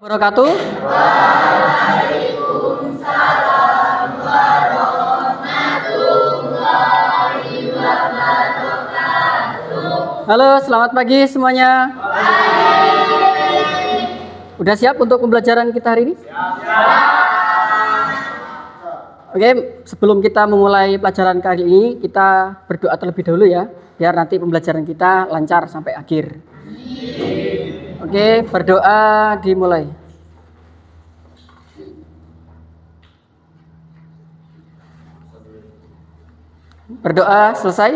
Wabarakatuh. Halo, selamat pagi semuanya. Udah siap untuk pembelajaran kita hari ini? Oke, sebelum kita memulai pelajaran kali ini, kita berdoa terlebih dahulu ya, biar nanti pembelajaran kita lancar sampai akhir. Oke, berdoa dimulai. Berdoa selesai.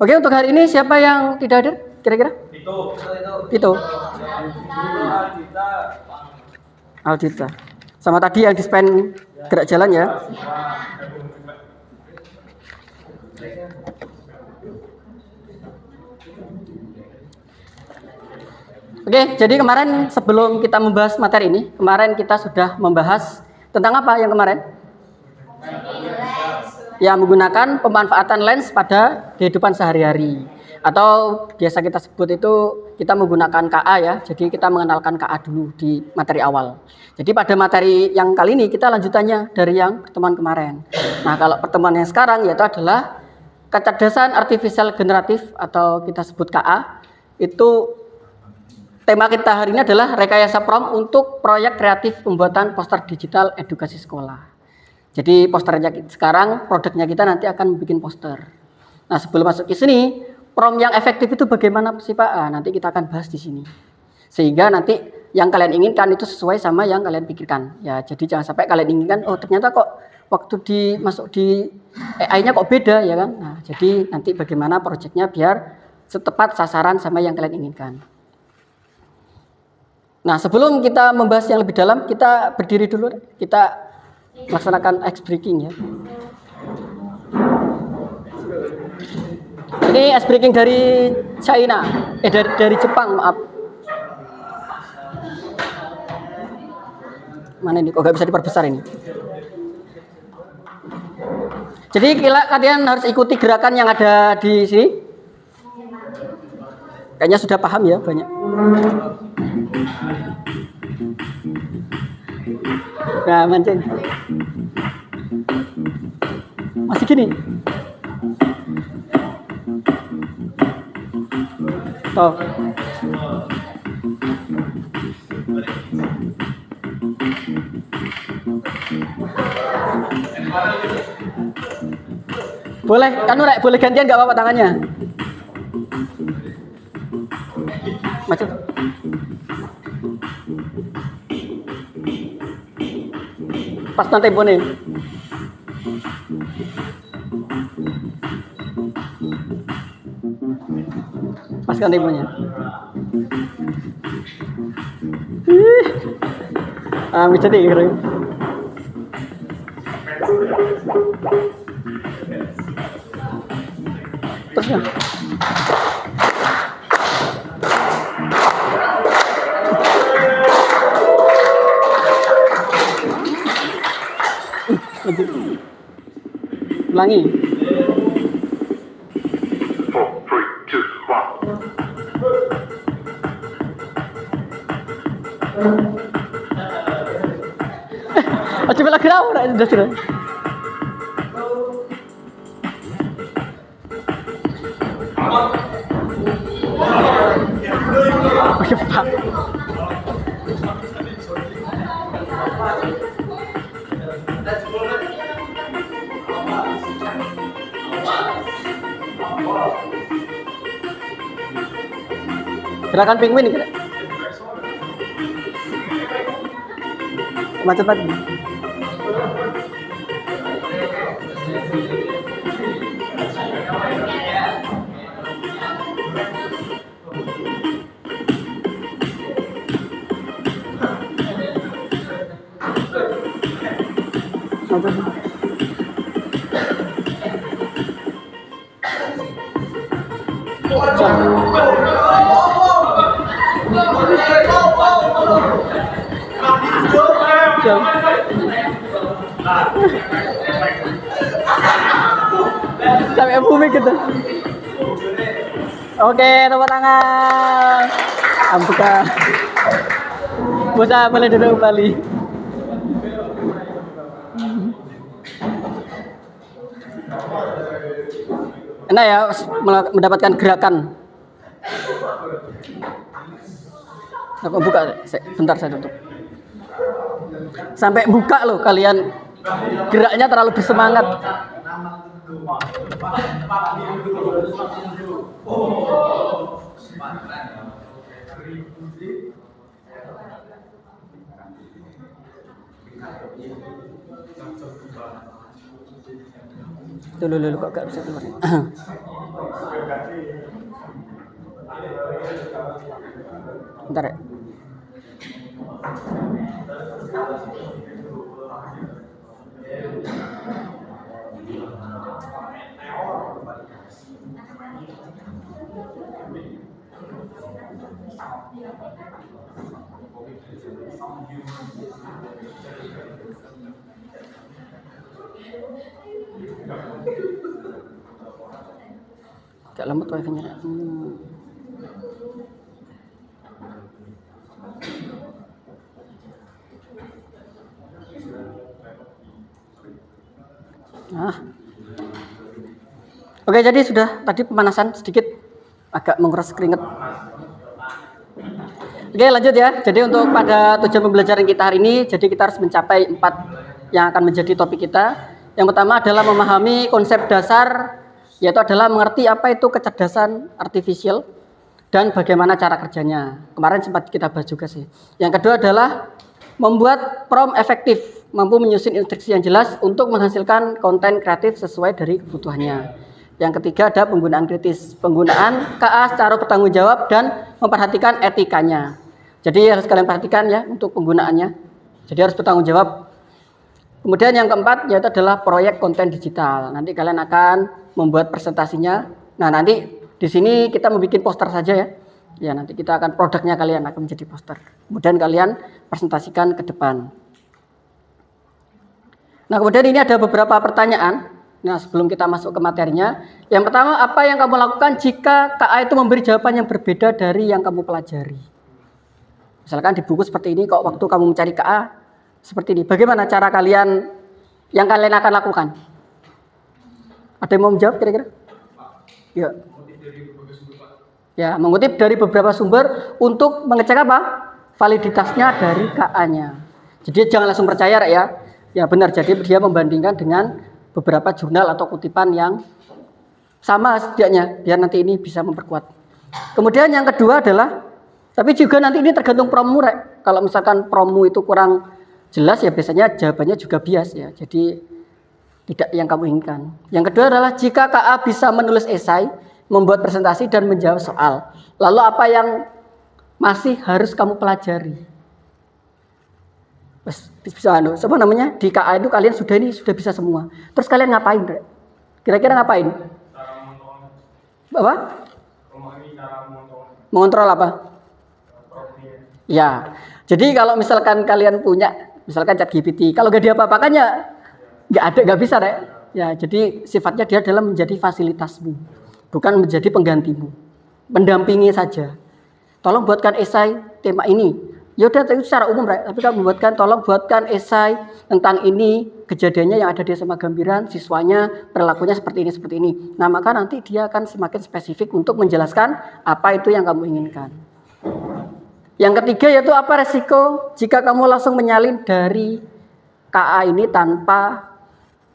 Oke, untuk hari ini siapa yang tidak hadir? Kira-kira? Itu. Aldita. Sama tadi yang dispen gerak jalan ya. Oke, jadi kemarin sebelum kita membahas materi ini, kemarin kita sudah membahas tentang apa yang kemarin? Ya, menggunakan pemanfaatan lens pada kehidupan sehari-hari. Atau biasa kita sebut itu kita menggunakan KA ya. Jadi kita mengenalkan KA dulu di materi awal. Jadi pada materi yang kali ini kita lanjutannya dari yang pertemuan kemarin. Nah, kalau pertemuan yang sekarang yaitu adalah kecerdasan artifisial generatif atau kita sebut KA. Itu tema kita hari ini adalah rekayasa prompt untuk proyek kreatif pembuatan poster digital edukasi sekolah. Jadi posternya sekarang, produknya kita nanti akan bikin poster. Nah, sebelum masuk ke sini, prompt yang efektif itu bagaimana sih Pak? Nanti kita akan bahas di sini. Sehingga nanti yang kalian inginkan itu sesuai sama yang kalian pikirkan. Ya, jadi jangan sampai kalian inginkan, oh ternyata kok waktu masuk di AI-nya kok beda ya kan? Nah, jadi nanti bagaimana proyeknya biar setepat sasaran sama yang kalian inginkan. Nah, sebelum kita membahas yang lebih dalam, kita berdiri dulu. Kita laksanakan ice breaking ya. Ini ice breaking dari China, dari Jepang, maaf. Mana ini? Kok nggak bisa diperbesar ini? Jadi kalian harus ikuti gerakan yang ada di sini. Kayaknya sudah paham ya banyak. Nah, mancing. Masih gini. Tuh. Boleh, kan boleh gantian nggak apa-apa tangannya. Macet. Pas nanti temponya. Paskan temponya. Bisa deh kira. Terus ya. Ulangi. 4, 3, 2, 1. Coba lagi dah, udah sudah. Gerakan penguin ini kira. Macet lagi. Sampai bumi gitu. Oke, tepuk tangan. Ampuka. Bisa boleh duduk kembali. Enak ya mendapatkan gerakan. Aku buka, bentar saya tutup. Sampai buka loh kalian, geraknya terlalu bersemangat. Dulu kok gak bisa keluar. Bentar ya. Agak lemot wifi-nya. Oke, jadi sudah tadi pemanasan sedikit, agak menguras keringat. Oke, lanjut ya. Jadi untuk pada tujuan pembelajaran kita hari ini, jadi kita harus mencapai 4 yang akan menjadi topik kita. Yang pertama adalah memahami konsep dasar, yaitu adalah mengerti apa itu kecerdasan artifisial dan bagaimana cara kerjanya. Kemarin sempat kita bahas juga sih. Yang kedua adalah membuat prompt efektif, mampu menyusun instruksi yang jelas untuk menghasilkan konten kreatif sesuai dari kebutuhannya. Yang ketiga ada penggunaan kritis, penggunaan KA secara bertanggung jawab dan memperhatikan etikanya. Jadi harus kalian perhatikan ya untuk penggunaannya. Jadi harus bertanggung jawab. Kemudian yang keempat yaitu adalah proyek konten digital. Nanti kalian akan membuat presentasinya. Nah, nanti di sini kita membuat poster saja ya. Ya, nanti kita akan produknya kalian akan menjadi poster. Kemudian kalian presentasikan ke depan. Nah, kemudian ini ada beberapa pertanyaan. Nah, sebelum kita masuk ke materinya, yang pertama, apa yang kamu lakukan jika KA itu memberi jawaban yang berbeda dari yang kamu pelajari? Misalkan di buku seperti ini, kok waktu kamu mencari KA seperti ini, bagaimana cara kalian yang kalian akan lakukan? Ada yang mau menjawab kira-kira? Ya. Ya, mengutip dari beberapa sumber untuk mengecek apa? Validitasnya dari KA-nya. Jadi jangan langsung percaya ya. Ya benar, jadi dia membandingkan dengan beberapa jurnal atau kutipan yang sama setidaknya, biar nanti ini bisa memperkuat. Kemudian yang kedua adalah, tapi juga nanti ini tergantung prommu rek. Kalau misalkan prommu itu kurang jelas ya biasanya jawabannya juga bias ya. Jadi tidak yang kamu inginkan. Yang kedua adalah jika KA bisa menulis esai, membuat presentasi dan menjawab soal. Lalu apa yang masih harus kamu pelajari? Bisa apa namanya? Di KA itu kalian sudah bisa semua. Terus kalian ngapain, Rek? Kira-kira ngapain? Apa? Mengontrol apa? Ya. Jadi kalau misalkan kalian punya misalkan ChatGPT, kalau gak diapa-apakan ya nggak bisa, Rek. Ya, jadi sifatnya dia adalah menjadi fasilitasmu, bukan menjadi penggantimu. Mendampingi saja. Tolong buatkan esai tema ini. Ya udah itu secara umum, Rek. Tapi kamu tolong buatkan esai tentang ini, kejadiannya yang ada di SMA Gambiran, siswanya perilakunya seperti ini. Nah, maka nanti dia akan semakin spesifik untuk menjelaskan apa itu yang kamu inginkan. Yang ketiga yaitu apa resiko jika kamu langsung menyalin dari KA ini tanpa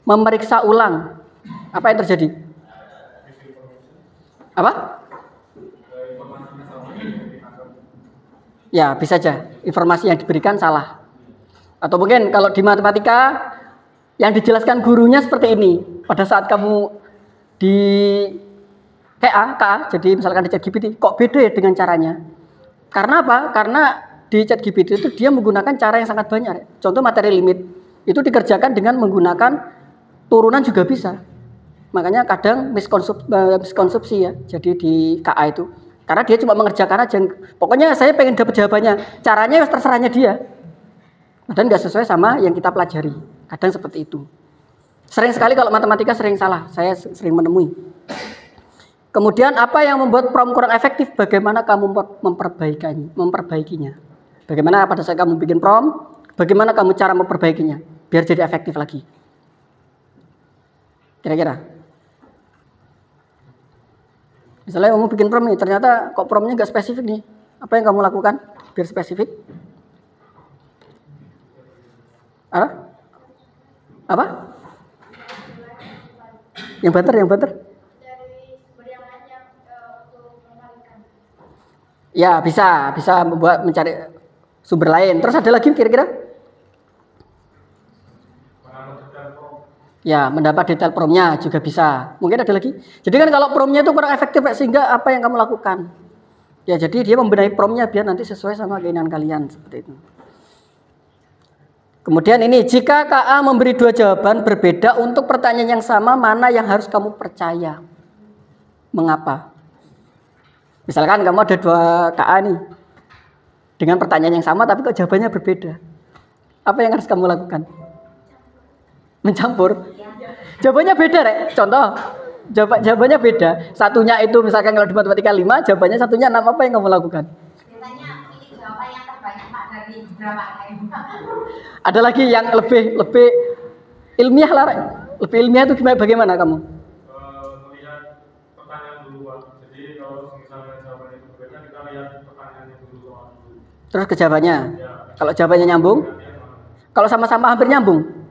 memeriksa ulang. Apa yang terjadi? Apa? Ya, bisa saja informasi yang diberikan salah. Atau mungkin kalau di matematika yang dijelaskan gurunya seperti ini. Pada saat kamu di KA, jadi misalkan di ChatGPT, kok beda ya dengan caranya? Karena apa? Karena di ChatGPT itu dia menggunakan cara yang sangat banyak. Contoh materi limit, itu dikerjakan dengan menggunakan turunan juga bisa. Makanya kadang miskonsepsi ya, jadi di KA itu. Karena dia cuma mengerjakan aja. Pokoknya saya pengen dapat jawabannya. Caranya terserahnya dia. Dan nggak sesuai sama yang kita pelajari. Kadang seperti itu. Sering sekali kalau matematika sering salah. Saya sering menemui. Kemudian apa yang membuat prompt kurang efektif? Bagaimana kamu memperbaikinya? Bagaimana pada saat kamu bikin prompt, bagaimana kamu cara memperbaikinya biar jadi efektif lagi. Kira-kira. Misalnya kamu bikin prompt nih, ternyata kok promptnya nggak spesifik nih. Apa yang kamu lakukan biar spesifik? Apa? Yang better. Ya, bisa membuat mencari sumber lain. Terus ada lagi kira-kira? Ya, mendapat detail promnya juga bisa. Mungkin ada lagi. Jadi kan kalau promnya itu kurang efektif, sehingga apa yang kamu lakukan? Ya, jadi dia membenahi promnya biar nanti sesuai sama keinginan kalian seperti itu. Kemudian ini, jika KA memberi 2 jawaban berbeda untuk pertanyaan yang sama, mana yang harus kamu percaya? Mengapa? Misalkan kamu ada 2 KA nih, dengan pertanyaan yang sama tapi kok jawabannya berbeda. Apa yang harus kamu lakukan? Mencampur? Jawabannya beda, Rek. Contoh, jawabannya beda. Satunya itu misalkan kalau di matematika 5, jawabannya satunya 6, apa yang kamu lakukan? Biasanya pilih jawaban yang terbanyak Pak dari beberapa lain. Ada lagi yang lebih ilmiah lah, Rek. Lebih ilmiah itu bagaimana kamu? Melihat pertanyaan dulu, Pak. Jadi kalau misalnya jawabannya itu berbeda, kita lihat pertanyaannya dulu. Terus ke jawabannya. Ya. Kalau jawabannya nyambung? Kalau sama-sama hampir nyambung?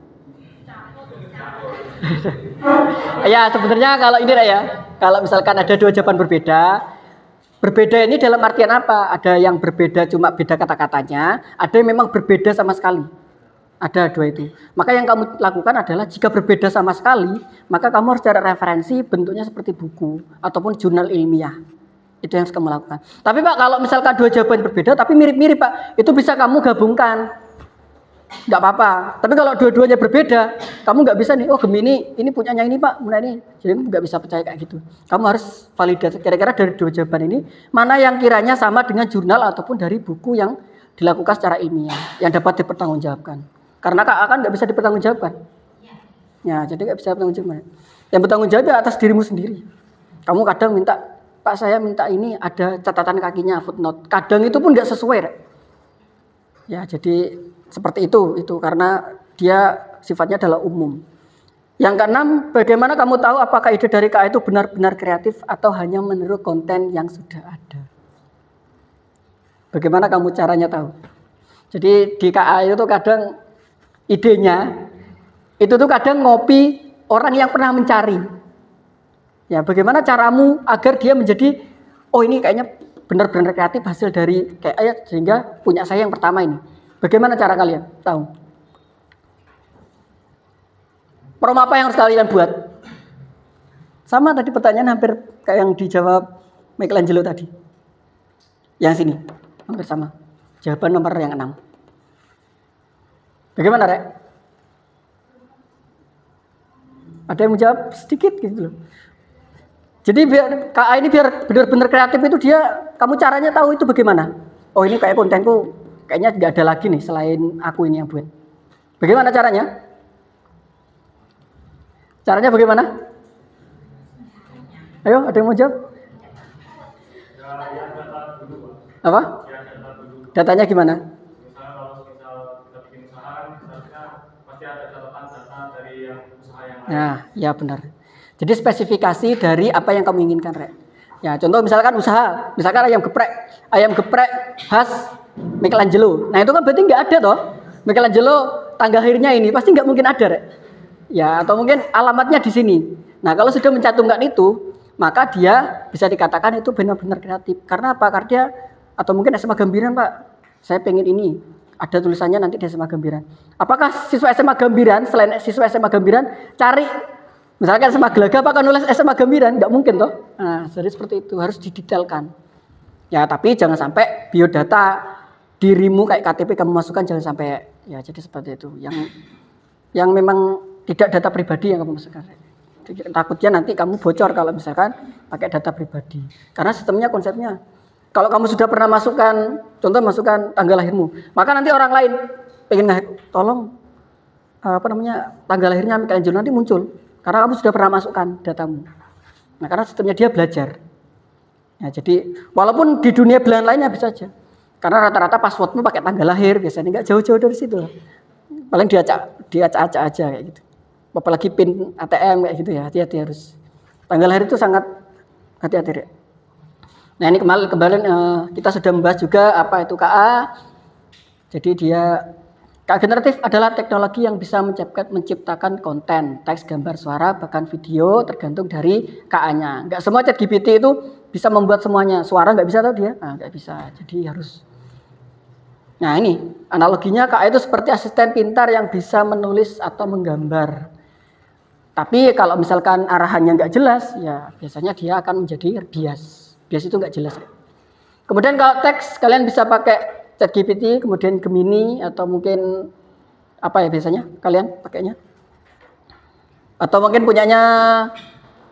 Ya, sebenarnya kalau ini Rek ya, kalau misalkan ada 2 jawaban berbeda ini dalam artian apa? Ada yang berbeda cuma beda kata-katanya, ada yang memang berbeda sama sekali. Ada 2 itu. Maka yang kamu lakukan adalah jika berbeda sama sekali, maka kamu harus cari referensi bentuknya seperti buku ataupun jurnal ilmiah. Itu yang harus kamu lakukan. Tapi Pak, kalau misalkan 2 jawaban berbeda tapi mirip-mirip Pak, itu bisa kamu gabungkan. Nggak apa-apa. Tapi kalau dua-duanya berbeda, kamu nggak bisa nih, oh Gemini ini punyanya ini Pak, punya ini. Jadi kamu nggak bisa percaya kayak gitu. Kamu harus validasi kira-kira dari 2 jawaban ini, mana yang kiranya sama dengan jurnal ataupun dari buku yang dilakukan secara ilmiah, yang dapat dipertanggungjawabkan. Karena KA kan nggak bisa dipertanggungjawabkan. Ya, jadi nggak bisa dipertanggungjawabkan. Yang bertanggung jawab ya atas dirimu sendiri. Kamu kadang minta, Pak saya minta ini ada catatan kakinya, footnote. Kadang itu pun nggak sesuai. Rek. Ya, jadi seperti itu karena dia sifatnya adalah umum. Yang keenam, bagaimana kamu tahu apakah ide dari KA itu benar-benar kreatif atau hanya meniru konten yang sudah ada? Bagaimana kamu caranya tahu? Jadi di KA itu kadang idenya itu tuh kadang ngopi orang yang pernah mencari. Ya, bagaimana caramu agar dia menjadi oh ini kayaknya benar-benar kreatif hasil dari KA sehingga punya saya yang pertama ini. Bagaimana cara kalian tahu? Prom apa yang harus kalian buat? Sama tadi pertanyaan hampir kayak yang dijawab Michelangelo tadi. Yang sini, hampir sama. Jawaban nomor yang 6. Bagaimana, Rek? Ada yang menjawab sedikit gitu loh. Jadi biar KA ini biar benar-benar kreatif itu dia, kamu caranya tahu itu bagaimana? Oh ini kayak kontenku kayaknya nggak ada lagi nih selain aku ini yang buat. Bagaimana caranya? Caranya bagaimana? Ayo, ada yang mau jawab? Apa? Datanya gimana? Misalnya kalau kita bikin usaha, misalnya pasti ada catatan data dari yang usaha yang lain. Nah, ya benar. Jadi spesifikasi dari apa yang kamu inginkan, Rek. Ya, contoh misalkan usaha, misalkan ayam geprek khas Michelangelo. Nah, itu kan berarti nggak ada toh. Michelangelo tanggal lahirnya ini pasti nggak mungkin ada, Rek. Ya, atau mungkin alamatnya di sini. Nah, kalau sudah mencantumkan itu, maka dia bisa dikatakan itu benar-benar kreatif. Karena apa? Karena dia atau mungkin SMA Gambiran, Pak. Saya pengen ini. Ada tulisannya nanti di SMA Gambiran. Apakah siswa SMA Gambiran selain siswa SMA Gambiran cari misalkan SMA Gelaga apa kan nulis SMA Gambiran? Nggak mungkin toh. Nah, jadi seperti itu harus didetailkan. Ya, tapi jangan sampai biodata dirimu kayak KTP kamu masukkan jangan sampai ya jadi seperti itu. Yang memang tidak data pribadi yang kamu masukkan. Takutnya nanti kamu bocor kalau misalkan pakai data pribadi. Karena sistemnya konsepnya kalau kamu sudah pernah masukkan, contoh masukkan tanggal lahirmu, maka nanti orang lain pengen tolong tanggal lahirnya Michelangelo nanti muncul karena kamu sudah pernah masukkan datamu. Nah, karena sistemnya dia belajar. Ya, jadi walaupun di dunia belahan lainnya bisa aja. Karena rata-rata passwordmu pakai tanggal lahir, biasanya nggak jauh-jauh dari situ lah. Paling diacak-acak aja kayak gitu. Apalagi PIN ATM kayak gitu ya, hati-hati harus. Tanggal lahir itu sangat hati-hati. Nah ini kemarin kita sudah membahas juga apa itu KA. Jadi KA generatif adalah teknologi yang bisa menciptakan konten, teks, gambar, suara, bahkan video tergantung dari KA-nya. Nggak semua ChatGPT itu bisa membuat semuanya. Suara nggak bisa tau dia? Nah, nggak bisa. Jadi harus. Nah ini analoginya KA itu seperti asisten pintar yang bisa menulis atau menggambar. Tapi kalau misalkan arahannya nggak jelas, ya biasanya dia akan menjadi bias. Bias itu nggak jelas. Kemudian kalau teks, kalian bisa pakai ChatGPT, kemudian Gemini, atau mungkin apa ya biasanya kalian pakainya? Atau mungkin punyanya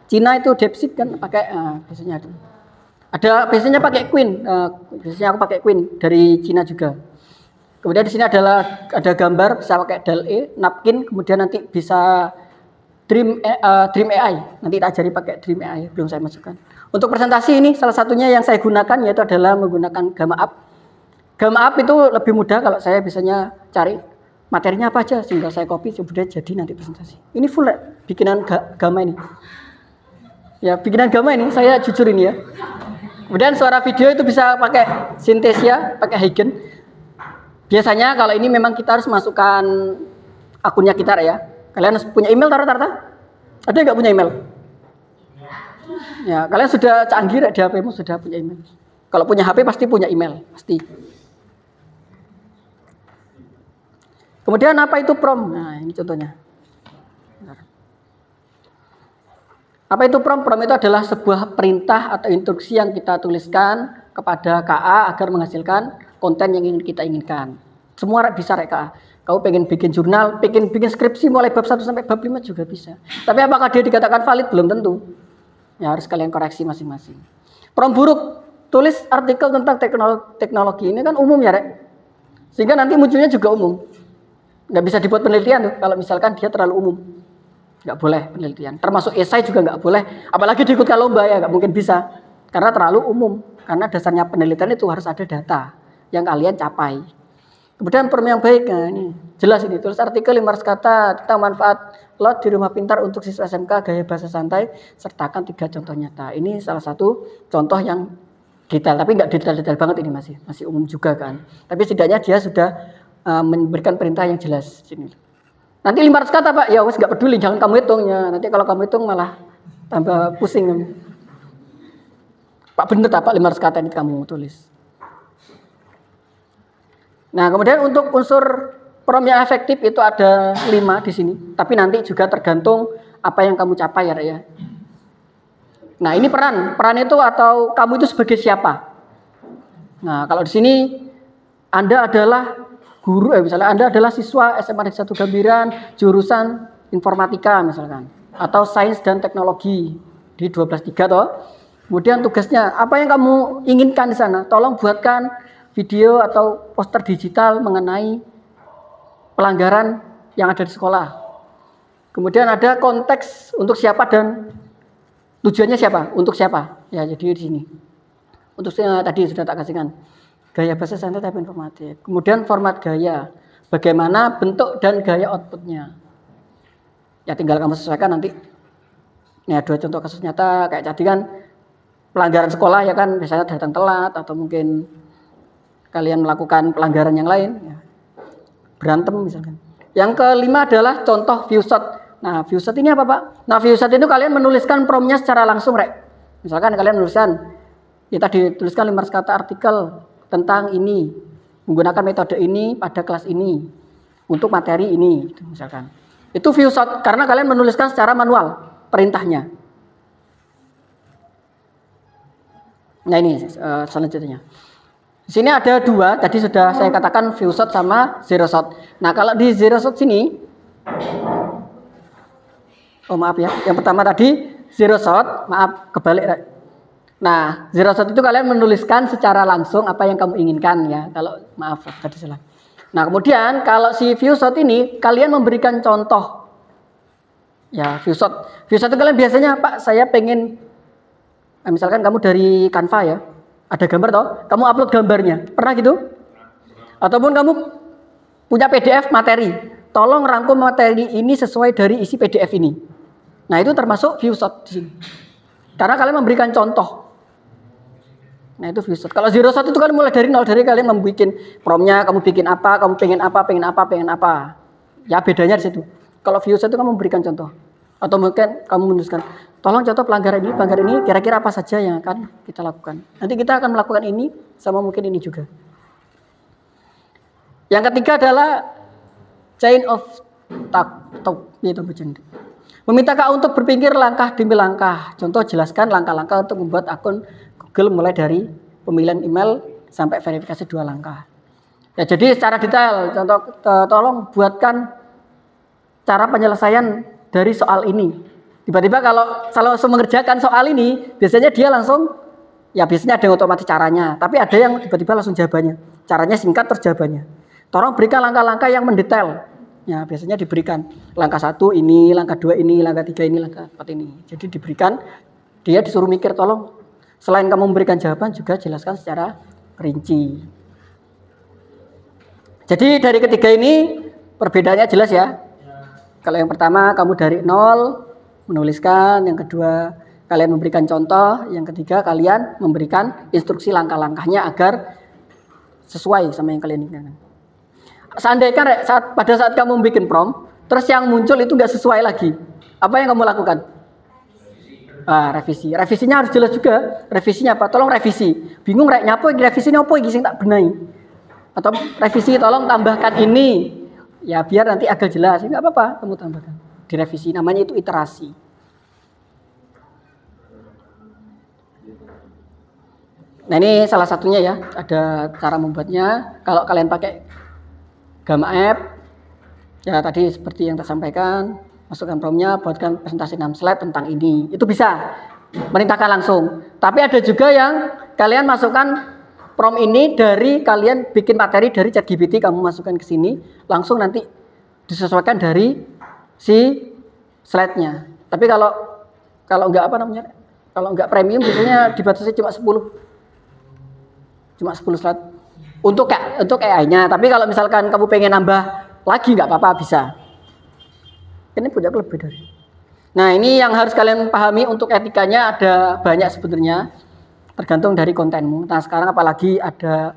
Cina itu DeepSeek kan pakai, biasanya ada biasanya pakai Queen, biasanya aku pakai Queen dari Cina juga. Kemudian di sini ada gambar bisa pakai DALL-E, Napkin, kemudian nanti bisa Dream AI. Nanti kita ajari pakai Dream AI, belum saya masukkan. Untuk presentasi ini salah satunya yang saya gunakan yaitu adalah menggunakan Gamma Up. Gamma Up itu lebih mudah kalau saya biasanya cari materinya apa aja sehingga saya copy kemudian jadi nanti presentasi. Ini full bikinan Gamma ini. Ya, bikinan Gamma ini saya jujur ini ya. Kemudian suara video itu bisa pakai Synthesia, pakai Huygens. Biasanya kalau ini memang kita harus masukkan akunnya kita ya. Kalian harus punya email rata-rata? Ada yang nggak punya email? Ya, kalian sudah canggih di HP-mu sudah punya email. Kalau punya HP pasti punya email, pasti. Kemudian apa itu prompt? Nah, ini contohnya. Apa itu prompt? Prompt itu adalah sebuah perintah atau instruksi yang kita tuliskan kepada KA agar menghasilkan konten yang ingin kita inginkan. Semua bisa KA. Kau pengen bikin jurnal, bikin skripsi mulai bab 1 sampai bab 5 juga bisa. Tapi apakah dia dikatakan valid? Belum tentu. Ya harus kalian koreksi masing-masing. Prompt buruk, tulis artikel tentang teknologi ini kan umum ya, Rek. Sehingga nanti munculnya juga umum. Nggak bisa dibuat penelitian tuh kalau misalkan dia terlalu umum. Nggak boleh penelitian. Termasuk esai juga nggak boleh. Apalagi diikutkan lomba ya nggak mungkin bisa. Karena terlalu umum. Karena dasarnya penelitian itu harus ada data yang kalian capai. Kemudian prompt yang baik, nah ini jelas ini, tulis artikel 500 kata tentang manfaat lot di rumah pintar untuk siswa SMK gaya bahasa santai, sertakan 3 contoh nyata. Ini salah satu contoh yang detail, tapi nggak detail-detail banget ini masih umum juga kan. Tapi setidaknya dia sudah memberikan perintah yang jelas. Sini. Nanti 500 kata Pak, ya wes nggak peduli, jangan kamu hitung ya. Nanti kalau kamu hitung malah tambah pusing. Pak bener tak Pak 500 kata ini kamu tulis. Nah, kemudian untuk unsur prompt yang efektif itu ada 5 di sini. Tapi nanti juga tergantung apa yang kamu capai ya. Nah, ini peran. Peran itu atau kamu itu sebagai siapa? Nah, kalau di sini Anda adalah guru, misalnya Anda adalah siswa SMA Negeri 1 Gambiran, jurusan informatika misalkan. Atau sains dan teknologi di 12.3 toh. Kemudian tugasnya, apa yang kamu inginkan di sana? Tolong buatkan video atau poster digital mengenai pelanggaran yang ada di sekolah. Kemudian ada konteks untuk siapa dan tujuannya siapa, untuk siapa. Ya, jadi di sini. Untuk tadi sudah tak kasihkan. Gaya bahasa santai tapi informatif. Kemudian format gaya. Bagaimana bentuk dan gaya outputnya. Ya tinggal kamu sesuaikan nanti. Ini ada 2 contoh kasus nyata kayak tadi kan pelanggaran sekolah ya kan biasanya datang telat atau mungkin kalian melakukan pelanggaran yang lain, ya. Berantem misalkan. Yang kelima adalah contoh viewshot. Nah, viewshot ini apa Pak? Nah, viewshot itu kalian menuliskan promptnya secara langsung, Rek. Misalkan kalian menuliskan, ya tadi tuliskan 500 kata artikel tentang ini, menggunakan metode ini pada kelas ini, untuk materi ini, gitu, misalkan. Itu viewshot, karena kalian menuliskan secara manual perintahnya. Nah ini selanjutnya. Di sini ada 2, tadi sudah saya katakan viewshot sama zero shot. Nah kalau di zero shot sini, oh maaf ya, yang pertama tadi zero shot, maaf kebalik. Nah zero shot itu kalian menuliskan secara langsung apa yang kamu inginkan ya. Kalau maaf tadi salah. Nah kemudian kalau si viewshot ini kalian memberikan contoh. Ya viewshot itu kalian biasanya Pak saya pengen, misalkan kamu dari Canva ya. Ada gambar toh, kamu upload gambarnya. Pernah gitu? Ataupun kamu punya PDF materi, tolong rangkum materi ini sesuai dari isi PDF ini. Nah, itu termasuk view shot di sini. Karena kalian memberikan contoh. Nah, itu view shot. Kalau zero shot itu kan mulai dari nol, dari kalian membuat promnya, kamu bikin apa, kamu pengen apa, pengen apa. Ya bedanya di situ. Kalau view shot itu kamu memberikan contoh. Atau mungkin kamu menuliskan, tolong contoh pelanggaran ini kira-kira apa saja yang akan kita lakukan. Nanti kita akan melakukan ini sama mungkin ini juga. Yang ketiga adalah chain of thought, yaitu bercanda. Meminta KA untuk berpikir langkah demi langkah. Contoh, jelaskan langkah-langkah untuk membuat akun Google mulai dari pemilihan email sampai verifikasi 2 langkah. Ya, jadi secara detail, contoh, tolong buatkan cara penyelesaian dari soal ini. Tiba-tiba kalau langsung mengerjakan soal ini, biasanya dia langsung, ya biasanya ada yang otomatis caranya, tapi ada yang tiba-tiba langsung jawabannya. Caranya singkat terus jawabannya. Tolong berikan langkah-langkah yang mendetail. Ya, biasanya diberikan langkah 1 ini, langkah 2 ini, langkah 3 ini, langkah 4 ini. Jadi diberikan, dia disuruh mikir, tolong selain kamu memberikan jawaban juga jelaskan secara rinci. Jadi dari ketiga ini perbedaannya jelas ya. Kalau yang pertama kamu dari nol menuliskan, yang kedua kalian memberikan contoh, yang ketiga kalian memberikan instruksi langkah-langkahnya agar sesuai sama yang kalian inginkan. Seandainya pada saat kamu bikin prompt, terus yang muncul itu nggak sesuai lagi, apa yang kamu lakukan? Revisi. Revisinya harus jelas juga. Revisinya apa? Tolong revisi. Bingung rek nyapo revisinya apa iki sing tak benahi? Atau revisi tolong tambahkan ini. Ya biar nanti agak jelas. Enggak apa-apa, kamu tambahkan. Direvisi, namanya itu iterasi. Nah, ini salah satunya ya, ada cara membuatnya. Kalau kalian pakai Gamma App, ya tadi seperti yang saya sampaikan, masukkan promnya, buatkan presentasi 6 slide tentang ini. Itu bisa, perintahkan langsung. Tapi ada juga yang kalian masukkan prom ini dari kalian bikin materi dari ChatGPT, kamu masukkan ke sini, langsung nanti disesuaikan dari si slide-nya. Tapi kalau enggak apa namanya? Kalau enggak premium biasanya dibatasi cuma 10 slide untuk AI-nya. Tapi kalau misalkan kamu pengen nambah lagi nggak apa-apa, bisa. Ini punya lebih dari. Nah, ini yang harus kalian pahami. Untuk etikanya ada banyak sebenarnya, tergantung dari kontenmu. Nah, sekarang apalagi ada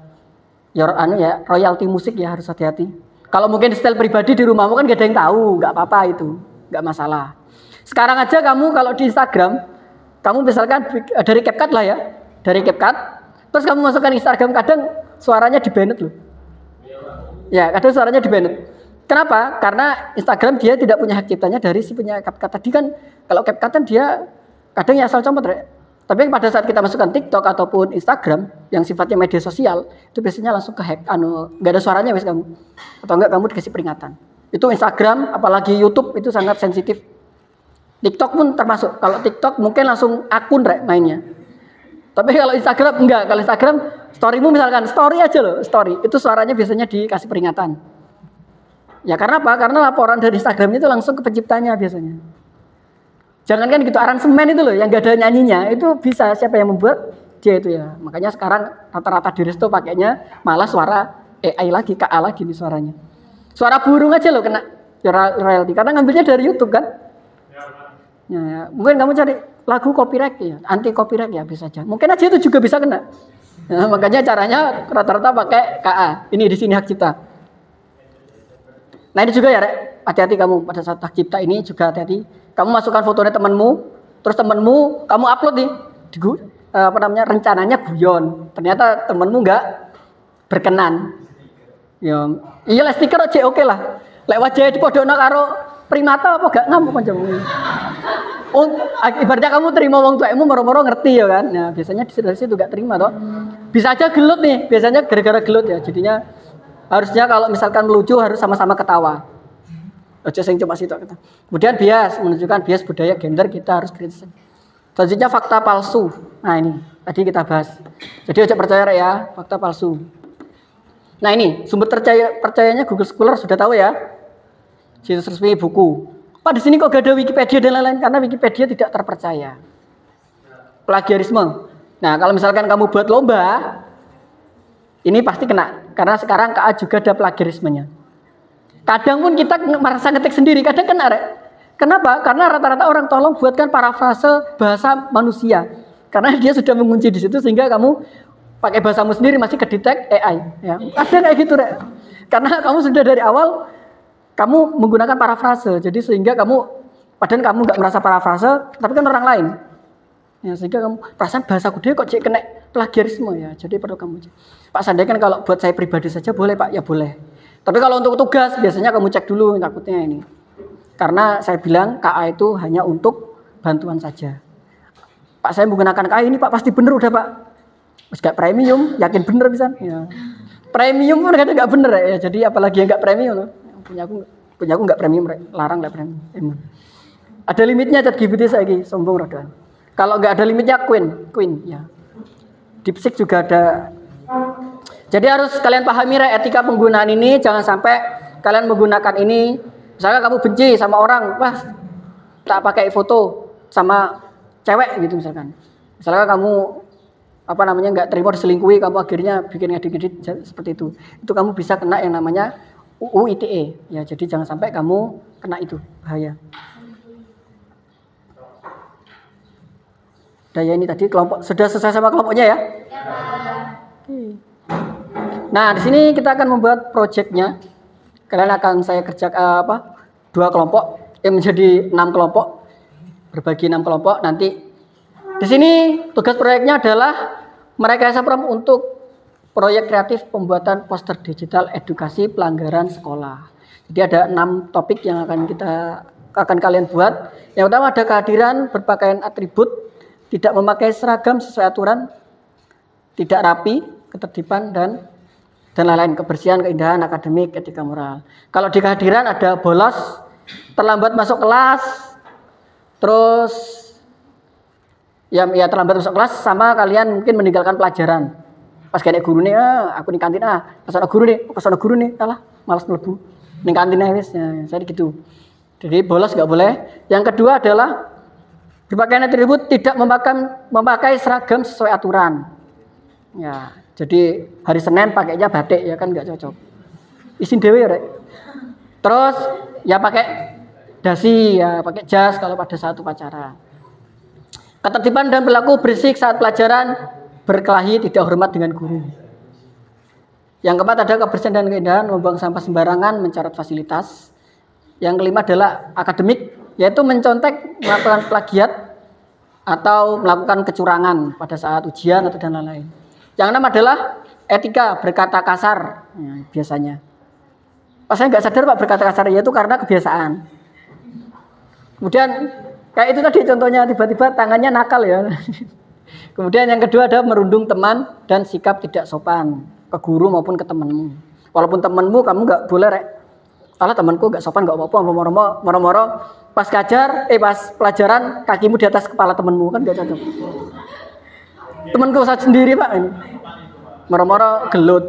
royalti musik ya, harus hati-hati. Kalau mungkin style pribadi di rumahmu kan gak ada yang tahu, nggak apa-apa itu, nggak masalah. Sekarang aja kamu kalau di Instagram, kamu misalkan dari CapCut lah ya, dari CapCut, terus kamu masukkan Instagram, kadang suaranya di-banned loh. Ya, kadang suaranya di-banned. Kenapa? Karena Instagram dia tidak punya hak ciptanya dari si punya CapCut tadi kan. Kalau CapCut kan dia kadang ya asal comot, Rek. Tapi pada saat kita masukkan TikTok ataupun Instagram yang sifatnya media sosial, itu biasanya langsung ke hack, nggak ada suaranya wes kamu. Atau enggak kamu dikasih peringatan. Itu Instagram, apalagi YouTube itu sangat sensitif. TikTok pun termasuk. Kalau TikTok mungkin langsung akun, Rek, mainnya. Tapi kalau Instagram enggak. Kalau Instagram storymu misalkan story aja loh, story. Itu suaranya biasanya dikasih peringatan. Ya karena apa? Karena laporan dari Instagram itu langsung ke penciptanya biasanya. Jangankan gitu, aransemen itu loh yang gak ada nyanyinya, itu bisa siapa yang membuat dia itu ya. Makanya sekarang rata-rata di resto pakainya malah suara AI lagi, KA lagi nih suaranya. Suara burung aja loh kena royalti karena ngambilnya dari YouTube kan. Ya, mungkin kamu cari lagu copyright ya, anti copyright ya bisa aja. Mungkin aja itu juga bisa kena. Ya, makanya caranya rata-rata pakai KA. Ini di sini hak cipta. Nah ini juga ya, Rek, hati-hati kamu pada saat hak cipta ini juga hati-hati. Kamu masukkan fotonya temanmu, terus temanmu kamu upload nih, rencananya guyon. Ternyata temanmu nggak berkenan. Ya, iya lah stiker aja oke lah. Lek wajah dipodokno karo primata apa gak ngamuk kancamu. Ibaratnya kamu terima wong tuamu moro-moro ngerti ya kan. Nah, biasanya dari situ gak terima toh. Bisa aja gelut nih, biasanya gara-gara gelut ya. Jadinya harusnya kalau misalkan melucu harus sama-sama ketawa. Ojo sing cuma sitok kita. Kemudian bias, menunjukkan bias budaya gender kita harus kritis. Selanjutnya fakta palsu. Nah ini tadi kita bahas. Jadi ojo percaya ya fakta palsu. Nah ini sumber percayanya Google Scholar sudah tahu ya. Situs resmi buku. Pak di sini kok gak ada Wikipedia dan lain-lain karena Wikipedia tidak terpercaya. Plagiarisme. Nah, kalau misalkan kamu buat lomba, ini pasti kena. Karena sekarang KA juga ada plagiarismenya. Kadang pun kita merasa ngetik sendiri, kadang kena, Rek. Kenapa? Karena rata-rata orang tolong buatkan parafrase bahasa manusia. Karena dia sudah mengunci di situ sehingga kamu pakai bahasamu sendiri masih kedetek AI. Ya. Ada kayak gitu, Rek. Karena kamu sudah dari awal kamu menggunakan parafrase, jadi sehingga padahal kamu nggak merasa parafrase, tapi kan orang lain. Ya, sehingga kamu perasaan bahasaku dia kok kena plagiarisme ya. Jadi perlu kamu cek. Pak Sandi kan kalau buat saya pribadi saja boleh Pak, ya boleh. Tapi kalau untuk tugas biasanya kamu cek dulu takutnya ini. Karena saya bilang KA itu hanya untuk bantuan saja. Pak saya menggunakan KA ini Pak pasti bener udah Pak. Mas gak premium, yakin bener bisa. Ya. Premium pun kadang nggak bener ya. Jadi apalagi yang nggak premium. Punya aku nggak premium, larang nggak premium. Emang. Ada limitnya ChatGPT saya lagi sombong rodan. Kalau nggak ada limitnya Queen ya. DeepSeek juga ada. Jadi harus kalian pahami etika penggunaan ini, jangan sampai kalian menggunakan ini. Misalnya kamu benci sama orang, wah tak pakai foto sama cewek gitu misalkan. Misalnya kamu nggak terima diselingkuhi, kamu akhirnya bikin edit seperti itu. Itu kamu bisa kena yang namanya UU ITE ya. Jadi jangan sampai kamu kena itu, bahaya. Daya ini tadi kelompok sudah selesai sama kelompoknya ya? Oke. Nah, di sini kita akan membuat proyeknya. Kalian akan saya kerjakan 2 kelompok yang menjadi 6 kelompok. Berbagi 6 kelompok nanti. Di sini tugas proyeknya adalah merekayasa prompt untuk proyek kreatif pembuatan poster digital edukasi pelanggaran sekolah. Jadi ada 6 topik yang akan kalian buat. Yang pertama ada kehadiran berpakaian atribut, tidak memakai seragam sesuai aturan, tidak rapi, ketertiban dan lain-lain, kebersihan, keindahan, akademik, etika moral. Kalau di kehadiran ada bolos, terlambat masuk kelas, terus ya terlambat masuk kelas sama kalian mungkin meninggalkan pelajaran. Pas kayak guru nih, aku di kantin pas ada guru nih, kalah, malas melebu. Ning kantin wis, ya, saya gitu. Jadi bolos nggak boleh. Yang kedua adalah berpakaian atribut tidak memakai seragam sesuai aturan. Ya, jadi hari Senin pakainya batik ya kan nggak cocok. Isin dewe ya, Rek. Terus ya pakai dasi ya, pakai jas kalau pada saat upacara. Ketertiban dan berlaku berisik saat pelajaran, berkelahi, tidak hormat dengan guru. Yang keempat ada kebersihan dan keindahan, membuang sampah sembarangan, mencatat fasilitas. Yang kelima adalah akademik, yaitu mencontek, melakukan plagiat atau melakukan kecurangan pada saat ujian atau dan lain-lain. Yang enam adalah etika, berkata kasar biasanya. Pas saya nggak sadar Pak berkata kasar ya itu karena kebiasaan. Kemudian kayak itu tadi contohnya tiba-tiba tangannya nakal ya. Kemudian yang kedua ada merundung teman dan sikap tidak sopan ke guru maupun ke temanmu. Walaupun temanmu kamu nggak boleh kalau temanku nggak sopan nggak apa-apa, moro-moro pas pas pelajaran kakimu di atas kepala temanmu kan nggak cocok. Temanku saya sendiri Pak ini, moro-moro gelut.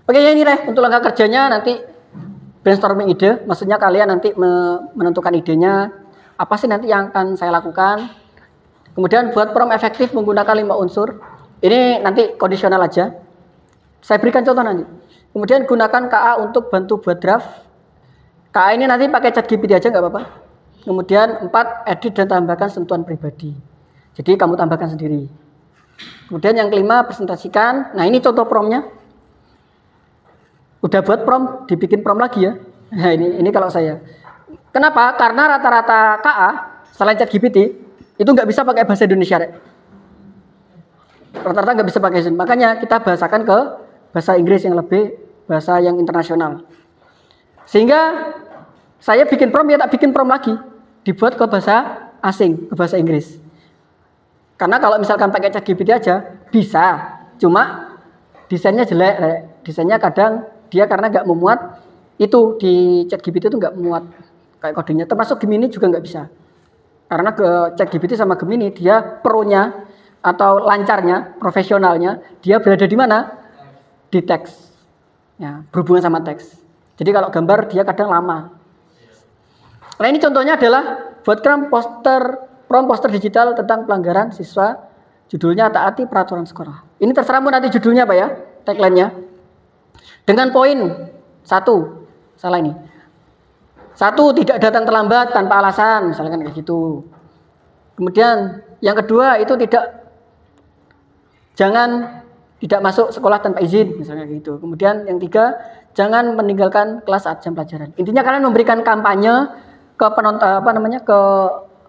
Oke ya ini untuk langkah kerjanya nanti brainstorming ide, maksudnya kalian nanti menentukan idenya apa sih nanti yang akan saya lakukan. Kemudian buat prompt efektif menggunakan 5 unsur. Ini nanti kondisional aja. Saya berikan contoh nanti. Kemudian gunakan KA untuk bantu buat draft. KA ini nanti pakai ChatGPT aja nggak apa-apa. Kemudian 4, edit dan tambahkan sentuhan pribadi. Jadi kamu tambahkan sendiri. Kemudian yang kelima, presentasikan. Nah ini contoh promptnya. Udah buat prompt, dibikin prompt lagi ya. Nah ini kalau saya. Kenapa? Karena rata-rata KA selain ChatGPT itu nggak bisa pakai bahasa Indonesia. Rata-rata nggak bisa pakai Zoom. Makanya kita bahasakan ke bahasa Inggris yang lebih bahasa yang internasional. Sehingga saya bikin prompt ya tak bikin prompt lagi, dibuat ke bahasa asing, ke bahasa Inggris. Karena kalau misalkan pakai ChatGPT aja bisa, cuma desainnya jelek. Desainnya kadang dia karena nggak memuat itu di ChatGPT itu nggak memuat kayak kodenya. Termasuk Gemini juga nggak bisa. Karena ke ChatGPT sama Gemini dia pro-nya atau lancarnya, profesionalnya, dia berada di mana? Di teks. Ya, berhubungan sama teks. Jadi kalau gambar dia kadang lama. Nah ini contohnya adalah buatkan poster From poster digital tentang pelanggaran siswa, judulnya taati peraturan sekolah. Ini terserahmu nanti judulnya apa ya, tagline-nya. Dengan poin 1, salah ini. 1, tidak datang terlambat tanpa alasan, misalkan kayak gitu. Kemudian yang kedua itu jangan tidak masuk sekolah tanpa izin, misalnya kayak gitu. Kemudian yang 3, jangan meninggalkan kelas saat jam pelajaran. Intinya kalian memberikan kampanye ke penonton ke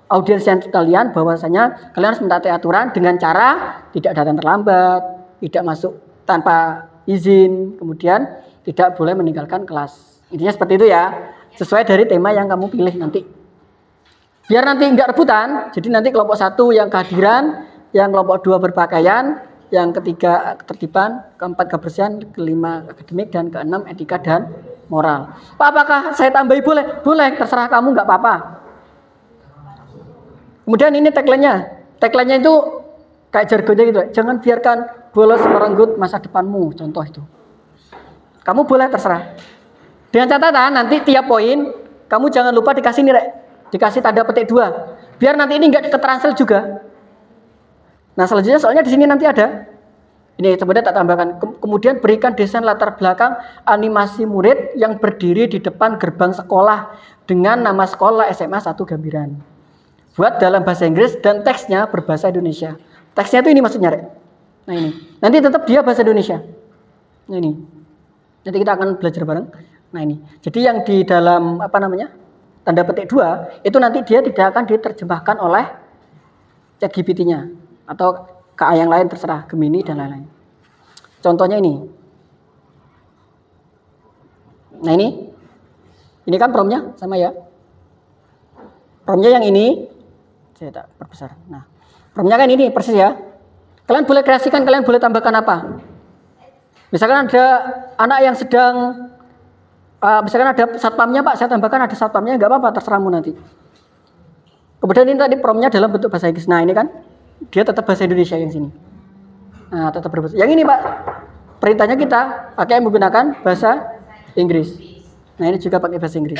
audiens yang kalian bahwasanya kalian harus mentaati aturan dengan cara tidak datang terlambat, tidak masuk tanpa izin, kemudian tidak boleh meninggalkan kelas. Intinya seperti itu ya, sesuai dari tema yang kamu pilih nanti. Biar nanti enggak rebutan, jadi nanti kelompok 1 yang kehadiran, yang kelompok 2 berpakaian, yang ketiga ketertiban, keempat kebersihan, kelima akademik, dan keenam etika dan moral. Pak, apakah saya tambahi? Boleh? Boleh, terserah kamu, nggak apa-apa. Kemudian ini tagline-nya. Tagline-nya itu kayak jargonnya gitu. Jangan biarkan bolos merenggut masa depanmu. Contoh itu. Kamu boleh terserah. Dengan catatan nanti tiap poin kamu jangan lupa dikasih nih, Rek. Dikasih tanda petik 2. Biar nanti ini enggak ketranslate juga. Nah, selanjutnya soalnya di sini nanti ada. Ini sebenarnya tak tambahkan. Kemudian berikan desain latar belakang animasi murid yang berdiri di depan gerbang sekolah dengan nama sekolah SMA 1 Gambiran. Buat dalam bahasa Inggris dan teksnya berbahasa Indonesia. Teksnya itu ini maksudnya, Rek. Nah ini. Nanti tetap dia bahasa Indonesia. Nah ini. Nanti kita akan belajar bareng. Nah ini. Jadi yang di dalam tanda petik 2 itu nanti dia tidak akan diterjemahkan oleh ChatGPT-nya atau KA yang lain terserah, Gemini dan lain-lain. Contohnya ini. Nah ini. Ini kan promnya sama ya. Promnya yang ini. Saya tak perbesar. Nah, promnya kan ini persis ya. Kalian boleh kreasikan, kalian boleh tambahkan apa? Misalkan ada anak yang sedang, misalkan ada satpamnya, Pak, saya tambahkan ada satpamnya, nggak apa-apa, terserahmu nanti. Kemudian ini tadi promnya dalam bentuk bahasa Inggris. Nah ini kan, dia tetap bahasa Indonesia yang sini. Nah tetap berbahasa. Yang ini Pak, perintahnya kita pakai menggunakan bahasa Inggris. Nah ini juga pakai bahasa Inggris.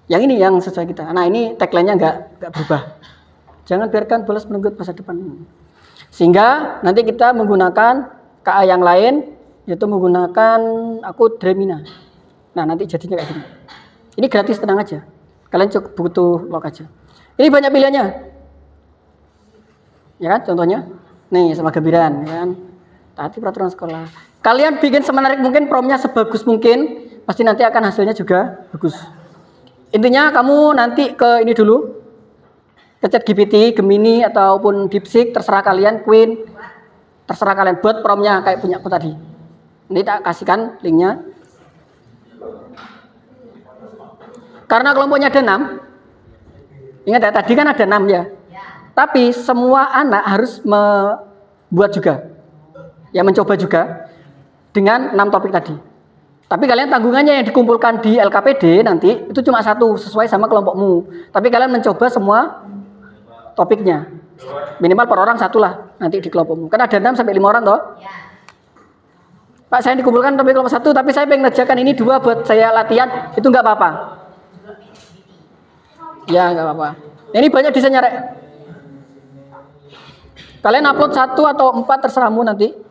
Yang ini yang sesuai kita. Nah ini tagline-nya nggak berubah. Jangan biarkan bolos merenggut masa depan. Sehingga nanti kita menggunakan KA yang lain, yaitu menggunakan aku Dremina. Nah nanti jadinya kayak gini. Ini gratis, tenang aja. Kalian cukup butuh log aja. Ini banyak pilihannya. Ya kan contohnya. Nih sama Gambiran. Ya kan? Taati peraturan sekolah. Kalian bikin semenarik mungkin, promnya sebagus mungkin. Pasti nanti akan hasilnya juga bagus. Intinya kamu nanti ke ini dulu, ke ChatGPT, Gemini ataupun DeepSeek, terserah kalian, Queen, terserah kalian buat promnya kayak punya aku tadi. Ini tak kasihkan linknya. Karena kelompoknya ada 6, ingat ya tadi kan ada 6 ya. Tapi semua anak harus membuat juga, ya mencoba juga dengan 6 topik tadi. Tapi kalian tanggungannya yang dikumpulkan di LKPD nanti itu cuma 1 sesuai sama kelompokmu. Tapi kalian mencoba semua topiknya. Minimal per orang 1 lah nanti di kelompokmu. Kan ada 6 sampai 5 orang toh? Pak, saya dikumpulkan topik kelompok 1 tapi saya pengen ngerjakan ini 2 buat saya latihan, itu nggak apa-apa. Ya nggak apa-apa. Ini banyak desainnya, Rek. Kalian upload 1 atau 4 terserahmu nanti.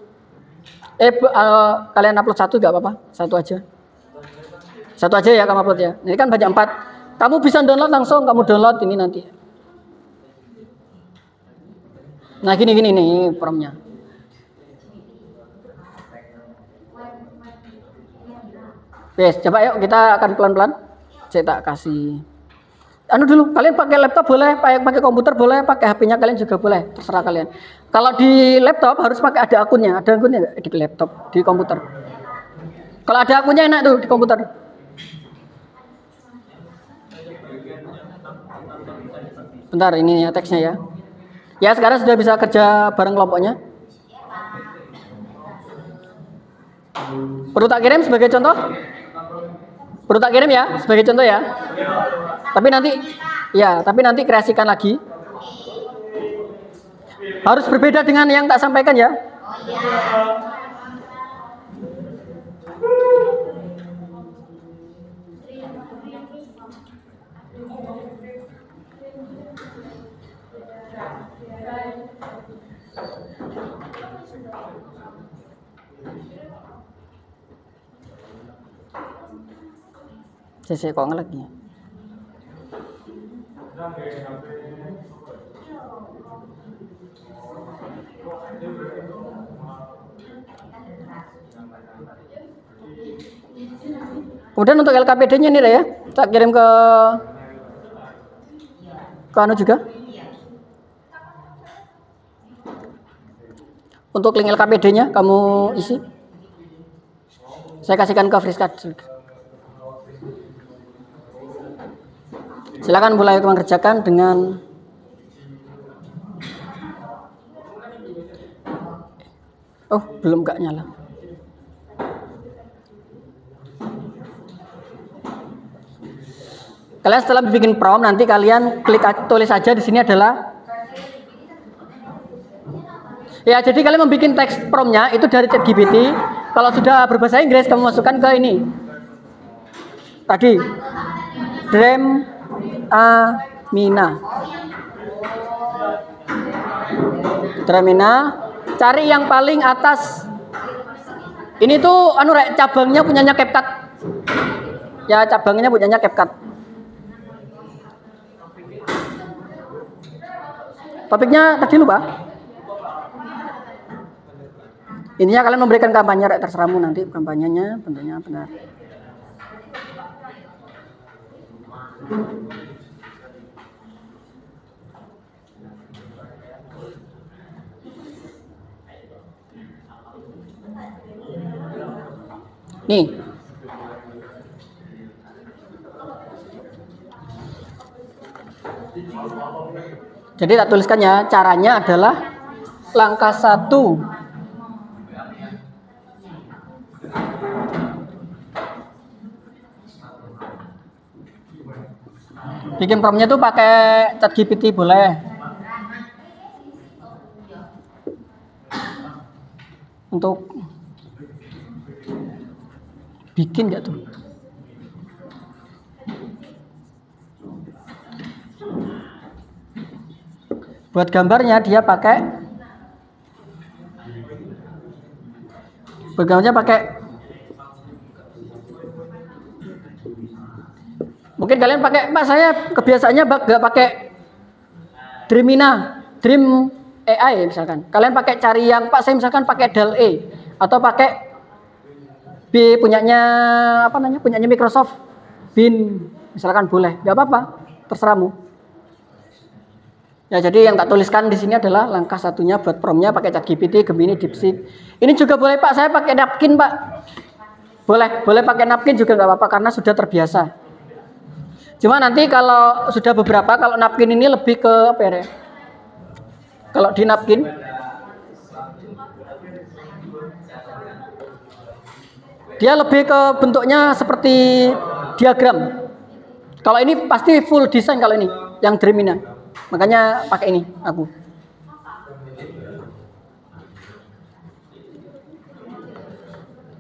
Kalian upload 1 nggak apa-apa, 1 aja. 1 aja ya kamu upload ya. Ini kan banyak 4. Kamu bisa download langsung, kamu download ini nanti. Nah gini nih promnya. Yes, coba yuk kita akan pelan-pelan. Saya tak kasih. Dulu, kalian pakai laptop boleh, pakai komputer boleh, pakai HP-nya kalian juga boleh, terserah kalian. Kalau di laptop harus pakai ada akunnya nggak di laptop, di komputer. Kalau ada akunnya enak tuh di komputer. Bentar, ini ya teksnya ya. Ya sekarang sudah bisa kerja bareng kelompoknya. Perlu tak kirim sebagai contoh? Perlu tak kirim ya sebagai contoh ya. Tapi nanti kreasikan lagi. Harus berbeda dengan yang tak sampaikan ya. Saya kok ngelag ya. Kemudian untuk LKPD-nya ini ya, tak kirim ke anu juga. Untuk link LKPD-nya kamu isi. Saya kasihkan ke Friska. Silakan mulai mengerjakan dengan belum gak nyala. Kalian setelah bikin prompt nanti kalian klik tulis aja di sini adalah ya, jadi kalian membuat teks promptnya itu dari ChatGPT. Kalau sudah berbahasa Inggris kamu masukkan ke ini tadi Dream Amina. Cari yang paling atas. Ini tuh cabangnya punyanya CapCut. Ya, cabangnya punyanya CapCut. Topiknya tadi lupa. Intinya kalian memberikan kampanye, terserahmu nanti kampanyenya bentuknya benar. Nih. Jadi tak tuliskan ya, caranya adalah langkah 1. Bikin promptnya tuh pakai ChatGPT boleh. Untuk bikin nggak tuh? Buat gambarnya dia pakai mungkin kalian pakai, Pak saya kebiasaannya nggak pakai Dream AI misalkan. Kalian pakai cari yang Pak saya misalkan pakai DALL-E atau pakai punyanya Microsoft Bing misalkan boleh, nggak apa-apa, terserahmu. Ya, jadi yang tak tuliskan di sini adalah langkah 1-nya buat promptnya pakai ChatGPT, Gemini, DeepSeek. Ini juga boleh Pak, saya pakai napkin Pak. Boleh pakai napkin juga nggak apa-apa karena sudah terbiasa. Cuma nanti kalau sudah beberapa, kalau napkin ini lebih ke apa ya? Kalau di napkin dia lebih ke bentuknya seperti diagram. Kalau ini pasti full design kalau ini yang Dreamina. Makanya pakai ini aku.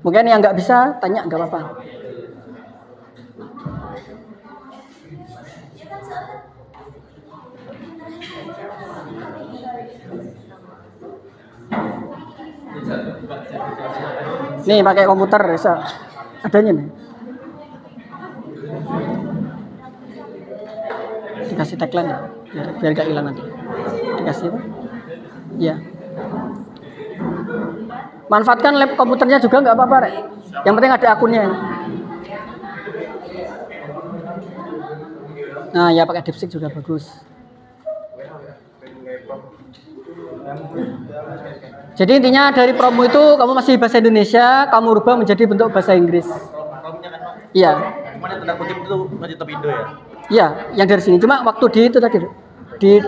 Mungkin yang nggak bisa tanya nggak apa-apa. Nih pakai komputer bisa adanya nih. Dikasih tagline ya, biar gak hilang nanti. Dikasih apa? Ya. Manfaatkan lab komputernya juga nggak apa-apa, Rek. Yang penting ada akunnya. Nah, ya pakai DeepSeek juga bagus. Jadi intinya dari promo itu kamu masih bahasa Indonesia, kamu rubah menjadi bentuk bahasa Inggris. Iya. Cuman yang tanda kutip itu masih tetap Indo ya? Iya, yang dari sini. Cuma waktu di itu tadi di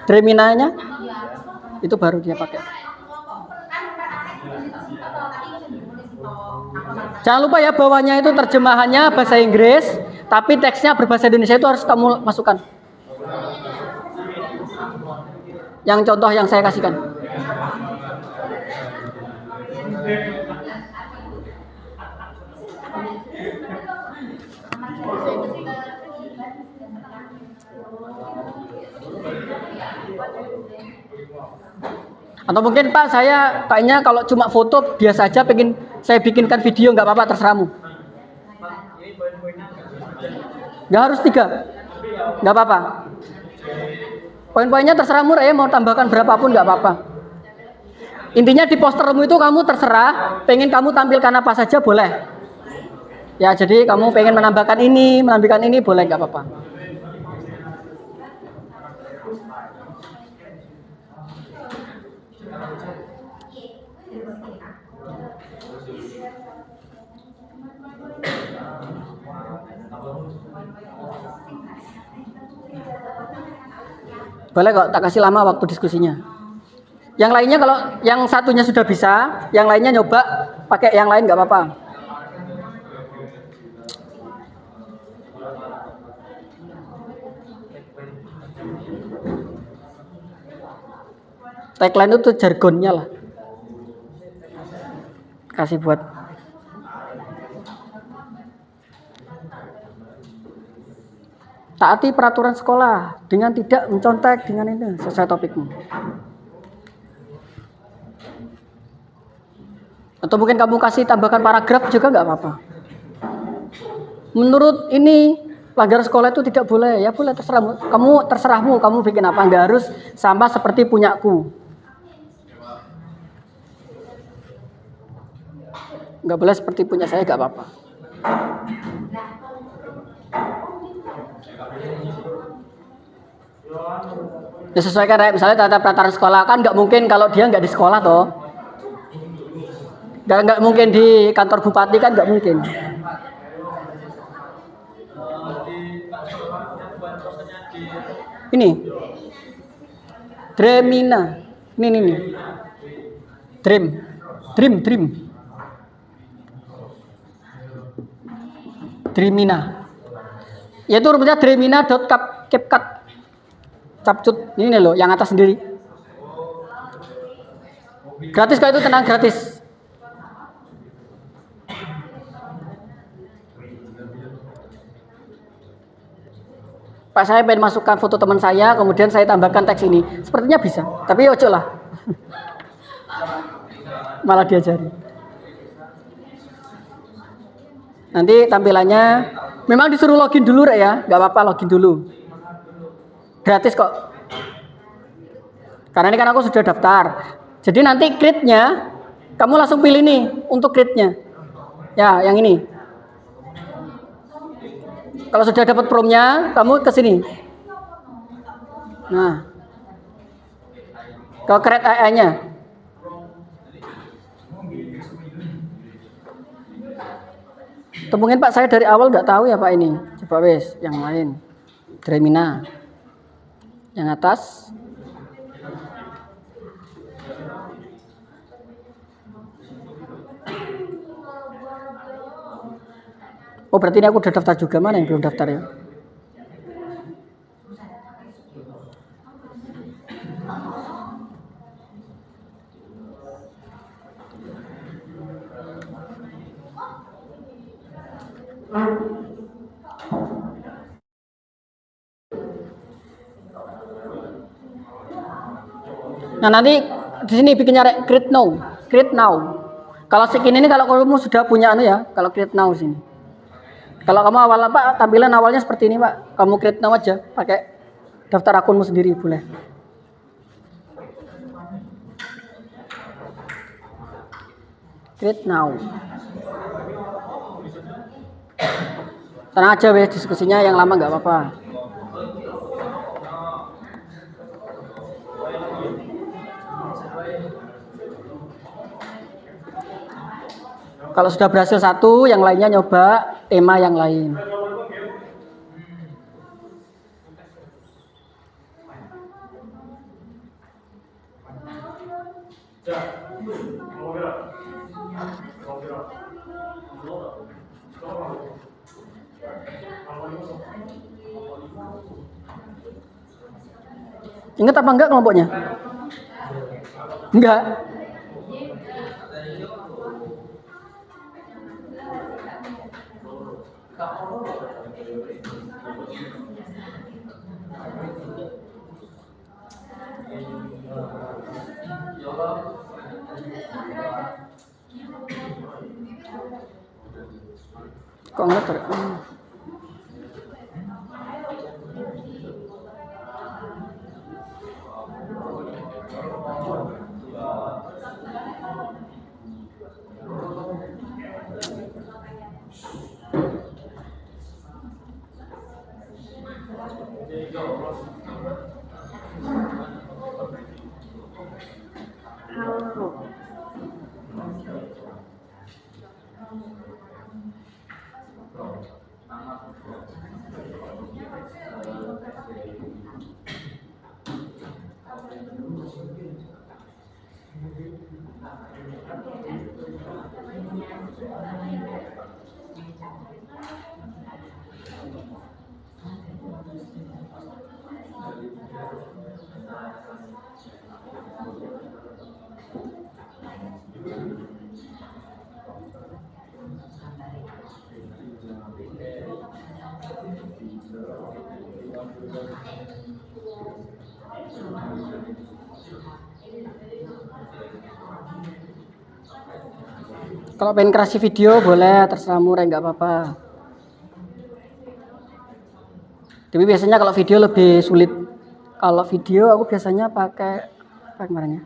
Dreamina-nya itu baru dia pakai. Jangan lupa ya bawahnya itu terjemahannya bahasa Inggris, tapi teksnya berbahasa Indonesia itu harus kamu masukkan. Yang contoh yang saya kasihkan. Atau mungkin Pak saya kayaknya kalau cuma foto biasa aja, pengen saya bikinkan video, nggak apa-apa, terserahmu. Nggak harus 3. Nggak apa-apa. Poin-poinnya terserahmu ya, mau tambahkan berapapun nggak apa-apa. Intinya di postermu itu kamu terserah, pengen kamu tampilkan apa saja boleh. Ya, jadi kamu pengen menambahkan ini boleh, nggak apa-apa. Boleh kok, tak kasih lama waktu diskusinya. Yang lainnya kalau yang satunya sudah bisa, yang lainnya nyoba pakai yang lain nggak apa-apa. Tagline itu jargonnya lah. Kasih buat taati peraturan sekolah dengan tidak mencontek dengan ini sesuai topikmu. Atau mungkin kamu kasih tambahkan paragraf juga nggak apa-apa. Menurut ini pelanggaran sekolah itu tidak boleh, ya boleh terserahmu. Kamu bikin apa, nggak harus sama seperti punyaku. Nggak boleh seperti punya saya, nggak apa-apa. Ya sesuaikan kayak misalnya tata peraturan sekolah, kan nggak mungkin kalau dia nggak di sekolah toh. Nggak mungkin di kantor bupati, kan nggak mungkin. Ini Dremina, ini Dremina. Yaitu rumusnya Dremina.CapCut. Capcut ini loh, yang atas sendiri. Gratis kok itu, tenang, gratis. Pak, saya pengen masukkan foto teman saya, kemudian saya tambahkan teks ini. Sepertinya bisa, tapi ojo lah. Malah diajari. Nanti tampilannya memang disuruh login dulu Rek, ya, nggak apa-apa, login dulu. Gratis kok. Karena ini kan aku sudah daftar. Jadi nanti create-nya kamu langsung pilih nih untuk create-nya. Ya, yang ini. Kalau sudah dapat promnya, kamu ke sini. Nah. Ke create AI-nya. Atau mungkin Pak, saya dari awal nggak tahu ya Pak ini. Coba wes yang lain. Dremina. Yang atas. Oh, berarti ini aku udah daftar juga. Mana yang belum daftar ya? Nah, nanti di sini bikinnya create now. Kalau skin ini kalau kamu sudah punya ya, kalau create now sini. Kalau kamu awal Pak, tampilan awalnya seperti ini Pak. Kamu create now aja, pakai daftar akunmu sendiri boleh. Create now. Tenang aja wes, diskusinya yang lama nggak apa-apa. Kalau sudah berhasil satu, yang lainnya nyoba tema yang lain. Ingat apa enggak kelompoknya? Enggak. Kok enggak Kalau pengen kreasi video boleh, terserah Murai, nggak apa-apa. Tapi biasanya kalau video lebih sulit. Kalau video aku biasanya pakai apa kemarin ya?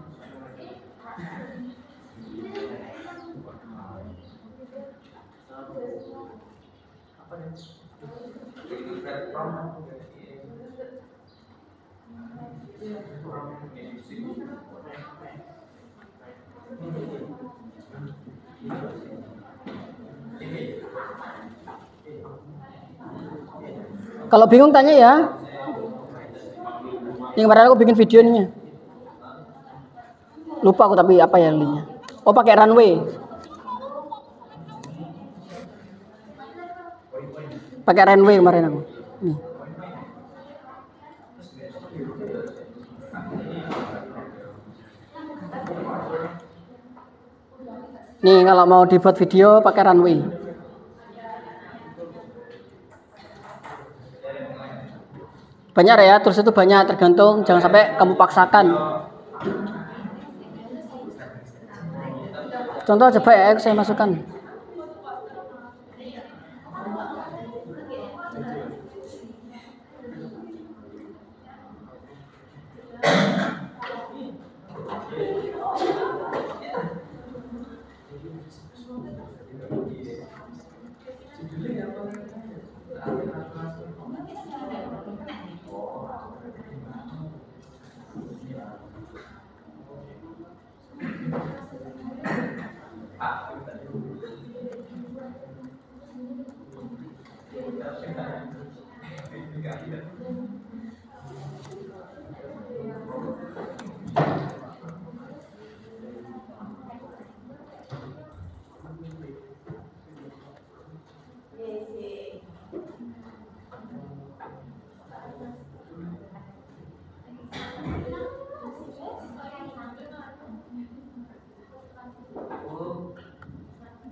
Kalau bingung tanya ya. Yang kemarin aku bikin videonya. Lupa aku tapi apa ya linknya. Oh pakai Runway. Pakai Runway kemarin aku. Nih. Nih kalau mau dibuat video pakai Runway. Banyak ya, terus itu banyak, tergantung, jangan sampai kamu paksakan. Contoh coba ya, saya masukkan.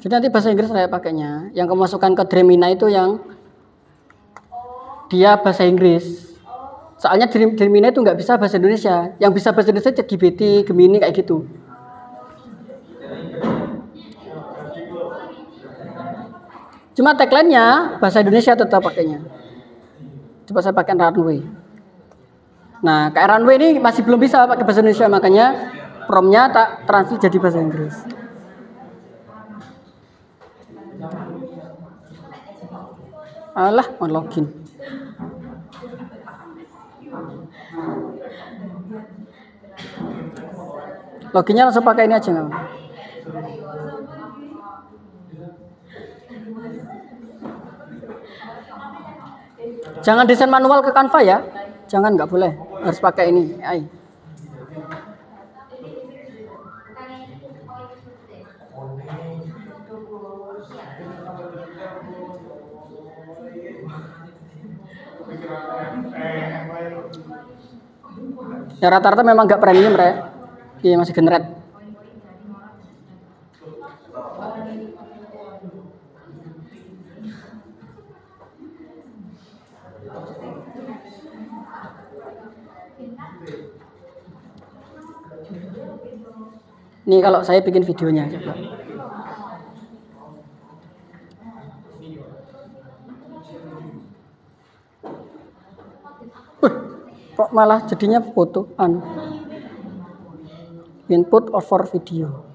Jadi nanti bahasa Inggris saya pakainya. Yang kamu masukkan ke Dremina itu yang dia bahasa Inggris. Soalnya Dremina itu nggak bisa bahasa Indonesia. Yang bisa bahasa Indonesia ChatGPT, Gemini kayak gitu. Cuma tagline-nya bahasa Indonesia tetap pakainya. Coba saya pakai Runway. Nah, kayak Runway ini masih belum bisa pakai bahasa Indonesia, makanya prompt-nya tak translate jadi bahasa Inggris. Alah, mau login. Loginnya langsung pakai ini aja nggak? Jangan desain manual ke Canva ya. Jangan, nggak boleh. Harus pakai ini AI. Ya rata-rata memang nggak premium, Re. Iya masih generate. Nih kalau saya bikin videonya coba. Kok malah jadinya fotoan? Input or for video.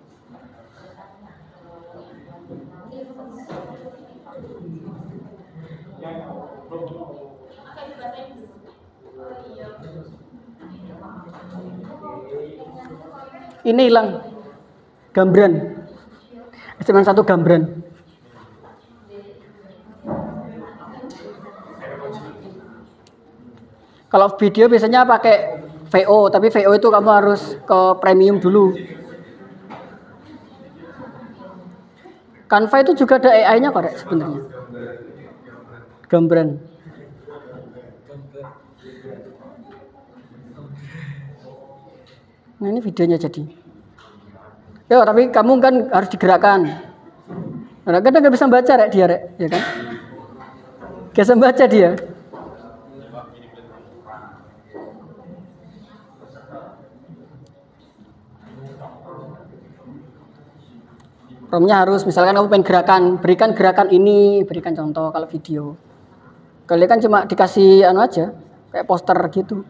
Ini hilang gambaran. Cuma satu gambaran. Kalau video biasanya pakai VO, tapi VO itu kamu harus ke premium dulu. Canva itu juga ada AI-nya kok, Rek, sebenarnya. Gambaran. Nah, ini videonya jadi. Ya, tapi kamu kan harus digerakkan. Nah, kadang nggak bisa baca, Rek, dia, Rek, ya kan? Nggak bisa baca dia. Promnya harus, misalkan kamu pengen gerakan, berikan gerakan ini, berikan contoh kalau video. Kalau kan cuma dikasih anu aja, kayak poster gitu.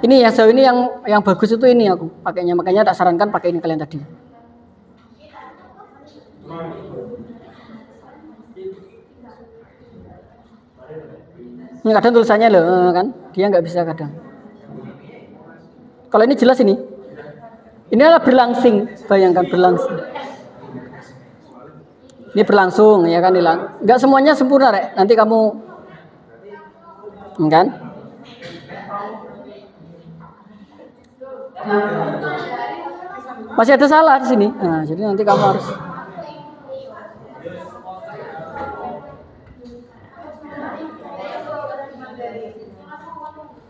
Ini ya, sejauh ini yang bagus itu ini aku pakainya, makanya tak sarankan pakai ini kalian tadi. Ini kadang tulisannya loh kan, dia nggak bisa kadang. Kalau ini jelas ini adalah berlangsing, bayangkan berlangsing. Ini berlangsung ya kan, hilang. Nggak semuanya sempurna, Rek. Nanti kamu, kan? Masih ada salah di sini. Nah, jadi nanti kamu harus.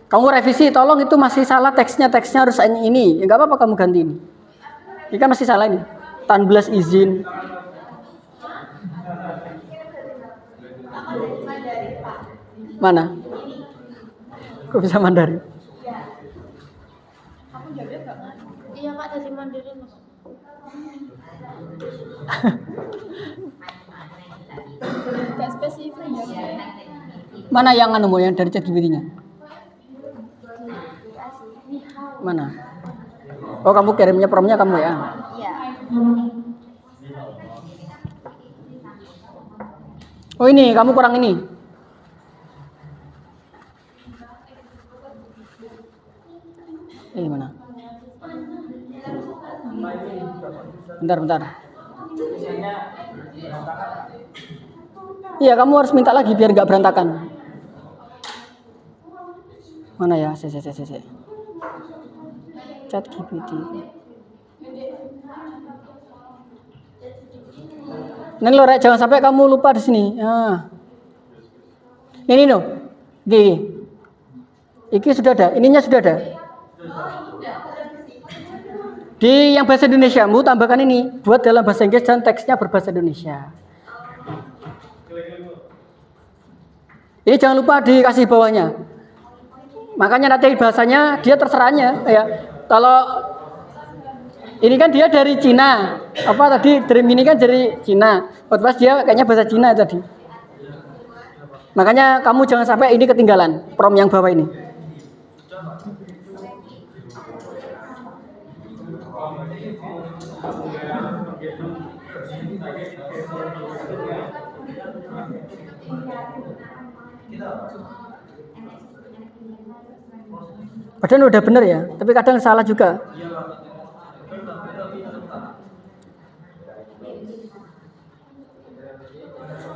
Kamu revisi, tolong itu masih salah teksnya harus ini. Ya nggak apa-apa kamu ganti ini. Ini kan masih salah ini. Tanblas izin. Mana? Kok bisa Mandarin? Iya Kak, dari Mandarin Mas. Gak spesifik ya. Mana yang anu yang dari ChatGPT-nya? Mana? Oh, kamu kirimnya promnya kamu ya? Iya. Oh, ini kamu kurang ini. Mana? Bentar. Iya, kamu harus minta lagi biar nggak berantakan. Mana ya? ChatGPT. Nih lo, Rek, jangan sampai kamu lupa di sini. Ah. Ini no. Iki sudah ada, ininya sudah ada. Di yang bahasa Indonesia, mu tambahkan ini, buat dalam bahasa Inggris dan teksnya berbahasa Indonesia. Ini jangan lupa dikasih bawahnya. Makanya nanti bahasanya dia terserahnya ya. Kalau ini kan dia dari Cina, apa tadi Dream ini kan dari Cina. Pas dia kayaknya bahasa Cina tadi. Makanya kamu jangan sampai ini ketinggalan prom yang bawah ini. Padahal udah bener ya, tapi kadang salah juga.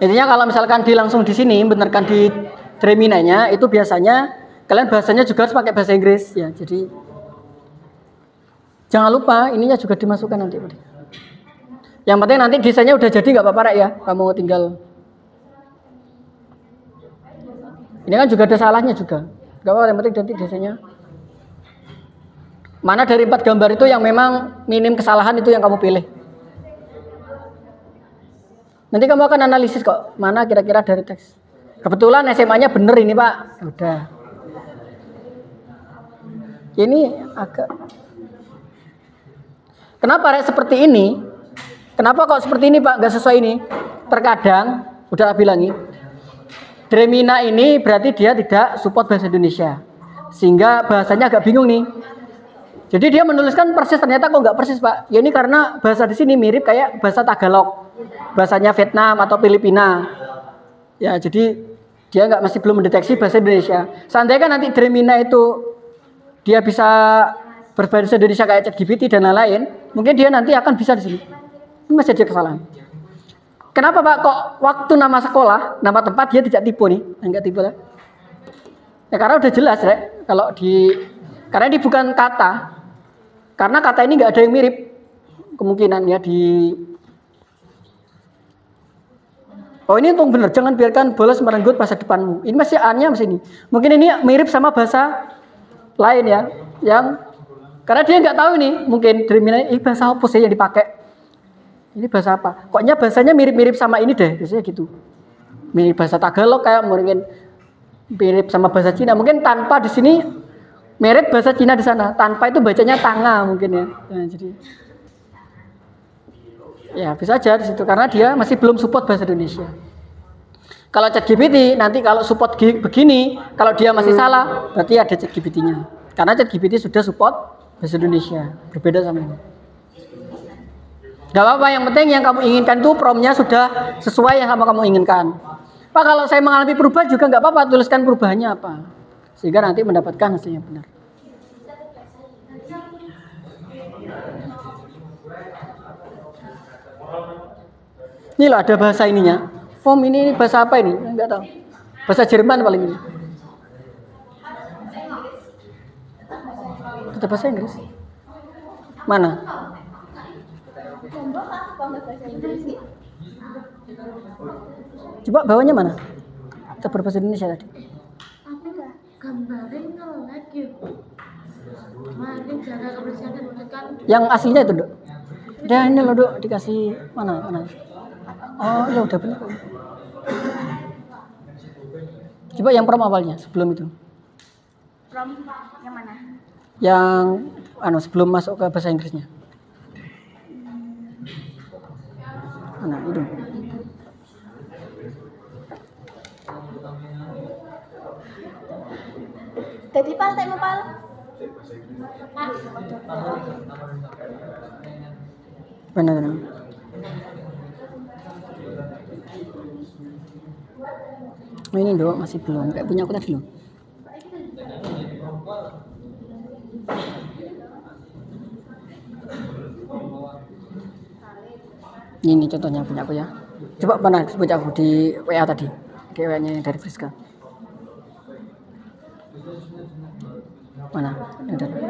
Intinya kalau misalkan langsung di sini benerkan di Dreminanya, itu biasanya kalian bahasanya juga harus pakai bahasa Inggris ya. Jadi jangan lupa ininya juga dimasukkan nanti. Yang penting nanti desainnya udah jadi nggak apa-apa, Rek, ya. Kamu tinggal. Ini kan juga ada salahnya juga. Nggak apa-apa, yang penting nanti desainnya. Mana dari 4 gambar itu yang memang minim kesalahan itu yang kamu pilih. Nanti kamu akan analisis kok, mana kira-kira dari teks. Kebetulan SMA-nya bener ini, Pak. Ya udah. Ini agak. Kenapa, Rek, seperti ini? Kenapa kok seperti ini, Pak? Nggak sesuai ini. Terkadang, udah bilangi, Dremina ini berarti dia tidak support bahasa Indonesia. Sehingga bahasanya agak bingung nih. Jadi dia menuliskan persis, ternyata kok nggak persis, Pak. Ya ini karena bahasa di sini mirip kayak bahasa Tagalog, bahasanya Vietnam atau Filipina. Ya, jadi dia masih belum mendeteksi bahasa Indonesia. Seandainya kan nanti Dremina itu dia bisa berbahasa Indonesia kayak ChatGPT dan lain-lain, mungkin dia nanti akan bisa di sini. Ini masih ada kesalahan. Kenapa, Pak? Kok waktu nama sekolah, nama tempat dia tidak tipe nih? Enggak tipe lah. Ya karena udah jelas, Rek. Karena ini bukan kata. Karena kata ini nggak ada yang mirip kemungkinan ya di. Oh ini untung bener, jangan biarkan bolos merenggut masa depanmu. Ini masih A-nya masih ini. Mungkin ini mirip sama bahasa lain ya, yang karena dia nggak tahu ini, mungkin Dreamina ini bahasa apa sih yang dipakai? Ini bahasa apa? Koknya bahasanya mirip-mirip sama ini deh, biasanya gitu. Mirip bahasa Tagalog kayak mungkin mirip sama bahasa Cina. Mungkin tanpa di sini mirip bahasa Cina di sana. Tanpa itu bacanya tanga mungkin ya. Nah, jadi ya bisa aja di situ karena dia masih belum support bahasa Indonesia. Kalau ChatGPT nanti kalau support begini, kalau dia masih salah, berarti ada ChatGPT-nya. Karena ChatGPT sudah support bahasa Indonesia, berbeda sama ini. Gak apa-apa, yang penting yang kamu inginkan itu prompt-nya sudah sesuai yang kamu inginkan. Pak, kalau saya mengalami perubahan juga nggak apa-apa, tuliskan perubahannya apa, sehingga nanti mendapatkan hasil yang benar. Ini loh ada bahasa ininya. Form ini bahasa apa ini? Enggak tahu. Bahasa Jerman paling ini. Ada bahasa Inggris? Mana? Coba bawahnya mana? Kita berbahasa Indonesia tadi. Aku nggak gambarin ngelag ya. Kemarin jaga kebersihan dan menekan. Yang aslinya itu, Dok. Udah ini loh, Dok, dikasih mana? Oh, ya udah benar. Coba yang prom awalnya sebelum itu. Prom yang mana? Yang sebelum masuk ke bahasa Inggrisnya. Mana itu? Tadi pal, tak mau pal. Benar. Oh, ini Dok, masih belum. Kayak punya aku tadi loh. Ini contohnya punya aku ya. Coba mana punya aku di WA tadi. Di WA-nya yang dari Friska. Mana?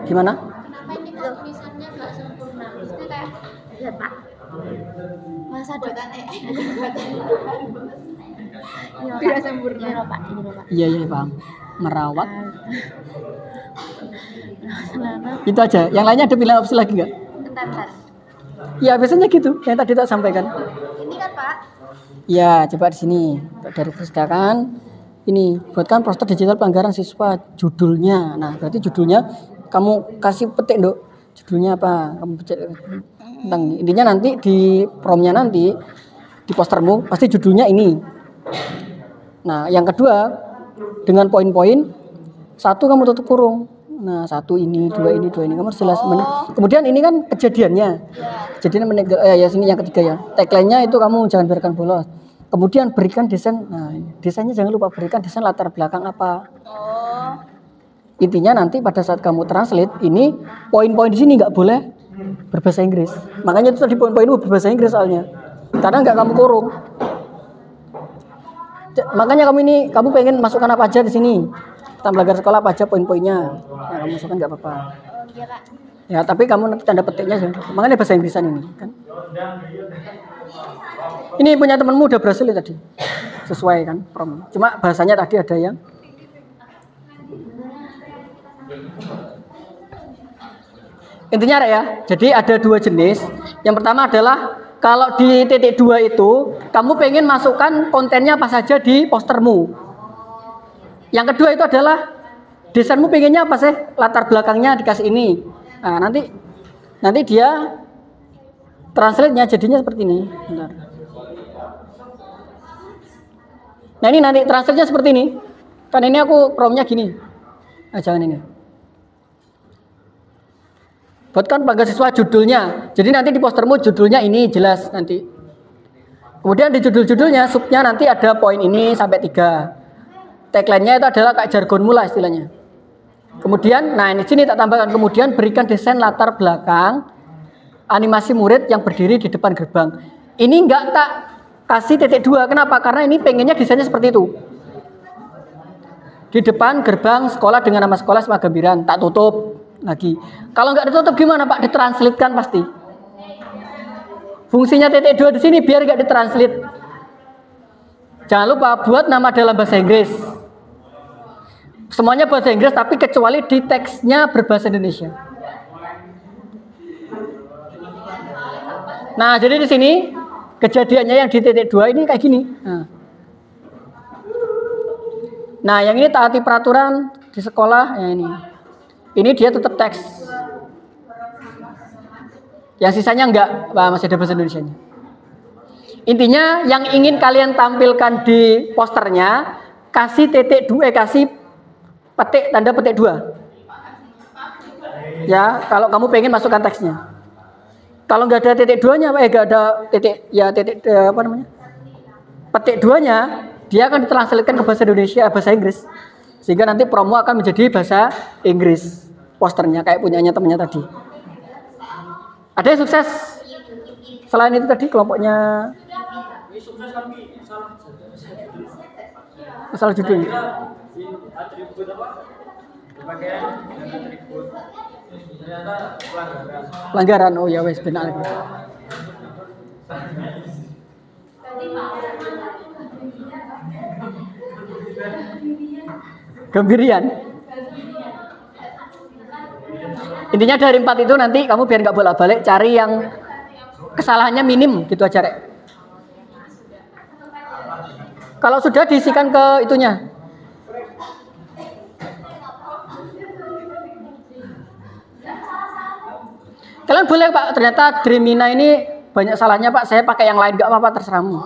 Gimana? Kenapa ini kok tulisannya nggak sempurna? Maksudnya kayak lihat Pak. Masa depan tidak sempurna. Ini loh Pak, ini loh Pak. Iya paham. Merawat. Nah, Itu aja. Yang lainnya ada pilihan opsi lagi nggak? Bentar. Ya biasanya gitu. Yang tadi tak sampaikan. Ini kan Pak. Ya coba di sini dari Friska kan. Ini buatkan poster digital pelanggaran siswa judulnya. Nah berarti judulnya kamu kasih petik Dok. Judulnya apa? Kamu petik tentang intinya nanti di promnya nanti di postermu pasti judulnya ini. Nah yang kedua dengan poin-poin satu kamu tutup kurung. Nah satu ini dua ini kamu harus jelas. Kemudian ini kan kejadiannya. Kejadian ya sini yang ketiga ya. Tagline-nya itu kamu jangan biarkan bolos. Kemudian berikan desain. Nah desainnya jangan lupa berikan desain latar belakang apa. Intinya nanti pada saat kamu translate ini poin-poin di sini nggak boleh berbahasa Inggris. Makanya itu tadi poin-poin itu berbahasa Inggris soalnya. Karena nggak kamu kurung. Makanya kamu pengen masukkan apa aja di sini. Tentang belajar sekolah apa aja poin-poinnya. Ya, kamu masukkan nggak apa-apa. Iya Kak. Ya tapi kamu nanti tanda petiknya sih. Makanya bahasa Inggrisan ini kan. Ini punya temanmu udah berhasil ya tadi. Sesuai kan prom. Cuma bahasanya tadi ada yang intinya ya. Jadi ada dua jenis. Yang pertama adalah kalau di titik 2 itu kamu pengen masukkan kontennya apa saja di postermu. Yang kedua itu adalah desainmu pengennya apa sih? Latar belakangnya dikasih ini. Nah, nanti dia translate-nya jadinya seperti ini. Bentar. Nah, ini nanti translate-nya seperti ini. Kan ini aku prompt-nya gini. Nah, jangan ini. Buatkan pelanggaran siswa judulnya. Jadi nanti di postermu judulnya ini jelas nanti. Kemudian di judul-judulnya subnya nanti ada poin ini sampai 3. Tagline-nya itu adalah kayak jargon mula istilahnya. Kemudian, nah ini sini tak tambahkan. Kemudian berikan desain latar belakang animasi murid yang berdiri di depan gerbang. Ini enggak tak kasih titik 2. Kenapa? Karena ini pengennya desainnya seperti itu. Di depan gerbang sekolah dengan nama sekolah Semak Gambiran, tak tutup lagi. Kalau nggak ditutup gimana Pak? Ditranslitkan pasti. Fungsinya titik 2 di sini biar nggak ditranslate. Jangan lupa buat nama dalam bahasa Inggris. Semuanya bahasa Inggris tapi kecuali di teksnya berbahasa Indonesia. Nah, jadi di sini kejadiannya yang di titik 2 ini kayak gini. Nah, yang ini taati peraturan di sekolah ya ini. Ini dia tetap teks. Yang sisanya enggak, masih ada bahasa Indonesianya. Intinya yang ingin kalian tampilkan di posternya kasih titik 2, kasih petik tanda petik 2. Ya, kalau kamu pengen masukkan teksnya. Kalau nggak ada titik 2-nya, nggak ada titik apa namanya? Petik 2-nya, dia akan ditranslatekan ke bahasa Indonesia, bahasa Inggris. Sehingga nanti promo akan menjadi bahasa Inggris. Posternya kayak punyanya temannya tadi. Ada yang sukses? Selain itu tadi kelompoknya masalah judul. Pelanggaran, oh ya wes benar. Gambirian. Intinya dari 4 itu nanti kamu biar nggak bolak-balik cari yang kesalahannya minim gitu aja Rek. Kalau sudah diisikan ke itunya. Kalian boleh Pak, ternyata Dreamina ini banyak salahnya Pak. Saya pakai yang lain nggak apa-apa, terserahmu.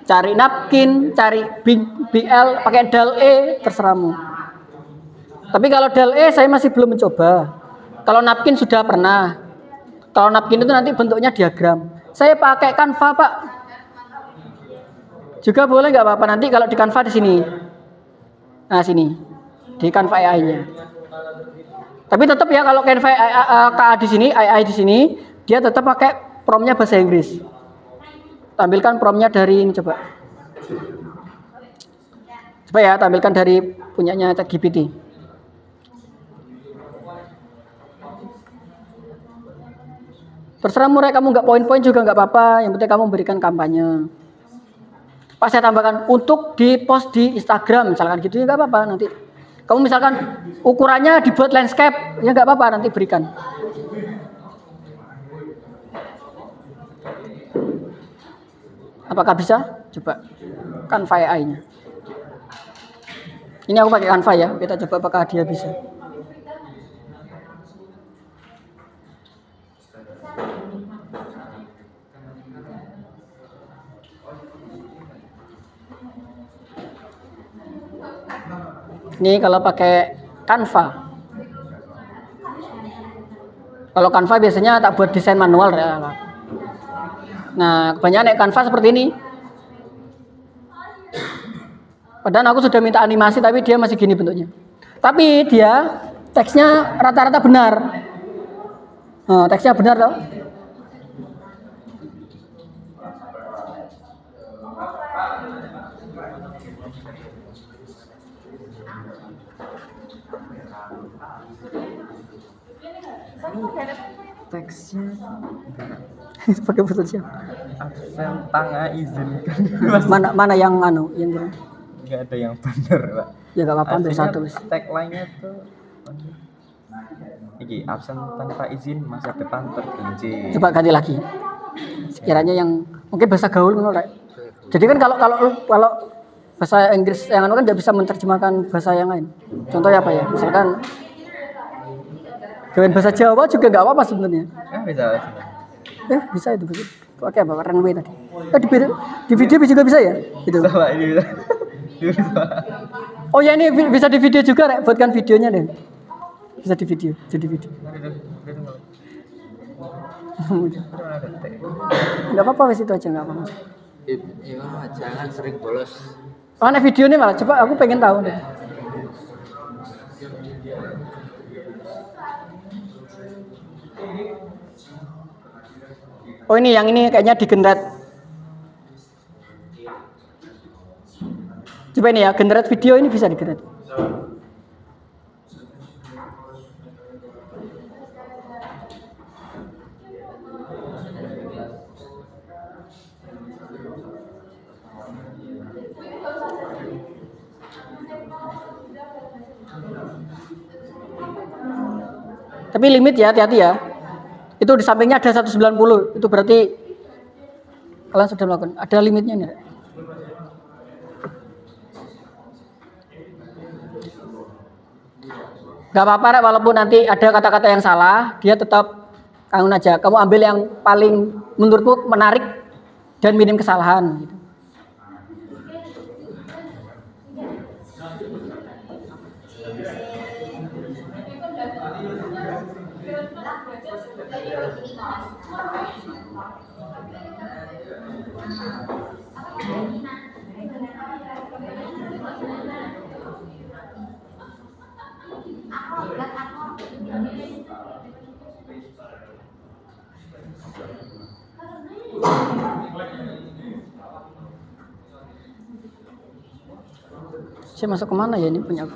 Cari napkin, cari BL, pakai dal E, terserahmu. Tapi kalau dal E saya masih belum mencoba. Kalau napkin sudah pernah. Kalau napkin itu nanti bentuknya diagram. Saya pakai Canva Pak. Juga boleh nggak apa-apa nanti kalau di Canva di sini. Nah sini di Canva AI-nya. Tapi tetap ya kalau Canva KA di sini, AI di sini, dia tetap pakai promnya bahasa Inggris. Tampilkan promnya dari ini coba. Coba ya tampilkan dari punyanya ChatGPT. Terserah Murai, kamu nggak poin-poin juga nggak apa-apa. Yang penting kamu memberikan kampanye. Pas saya tambahkan untuk di post di Instagram misalkan gitu ya nggak apa-apa nanti. Kamu misalkan ukurannya dibuat landscape ya nggak apa-apa nanti berikan. Apakah bisa? Coba Canva AI-nya. Ini aku pakai Canva ya. Kita coba apakah dia bisa. Ini kalau pakai Canva. Kalau Canva biasanya tak buat desain manual ya. Nah, kebanyakan naik Canva seperti ini. Padahal aku sudah minta animasi tapi dia masih gini bentuknya. Tapi dia teksnya rata-rata benar. Nah, teksnya benar loh. Teksnya Pakai bahasa siapa? absen tangga izinkan. Mana yang yang Nggak ada yang bener Pak. ya nggak apa-apa ambil satu wis. Tagline-nya tuh iki absen tanpa izin masa depan tergelincir. Coba ganti lagi. Sekiranya yang mungkin bahasa gaul menurut. Jadi kan kalau bahasa Inggris yang kan nggak bisa menerjemahkan bahasa yang lain. Contohnya apa ya? Misalkan Jawain bahasa Jawa juga nggak apa-apa sebenarnya. Bisa. Bisa itu begitu. Oke, apa runway tadi? Di video juga bisa ya? Gitu. Sama ini bisa. Bisa. Oh ya ini bisa di video juga, Rek. Buatkan videonya deh. Bisa di video, jadi video. Nggak apa-apa, wes itu aja nggak apa-apa. Jangan sering bolos. Mana videonya malah? Coba aku pengen tahu deh. Oh ini yang ini kayaknya digenet. Coba ini ya, generate video ini bisa di-generate. Tapi limit ya, hati-hati ya. Itu di sampingnya ada 190. Itu berarti kalian sudah melakukan. Ada limitnya nih. Gak apa-apa, walaupun nanti ada kata-kata yang salah, dia tetap kamu aja. Kamu ambil yang paling menurutmu menarik dan minim kesalahan. Gitu. Saya masuk kemana ya ini punya aku?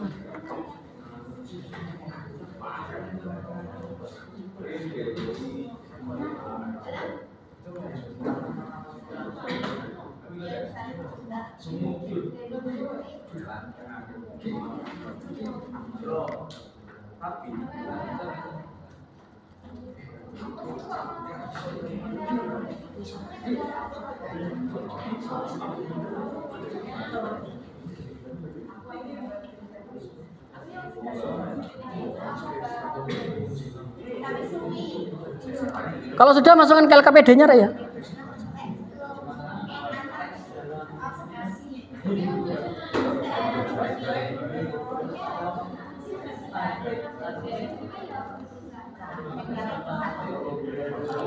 Kalau sudah masukkan ke LKPD-nya ya.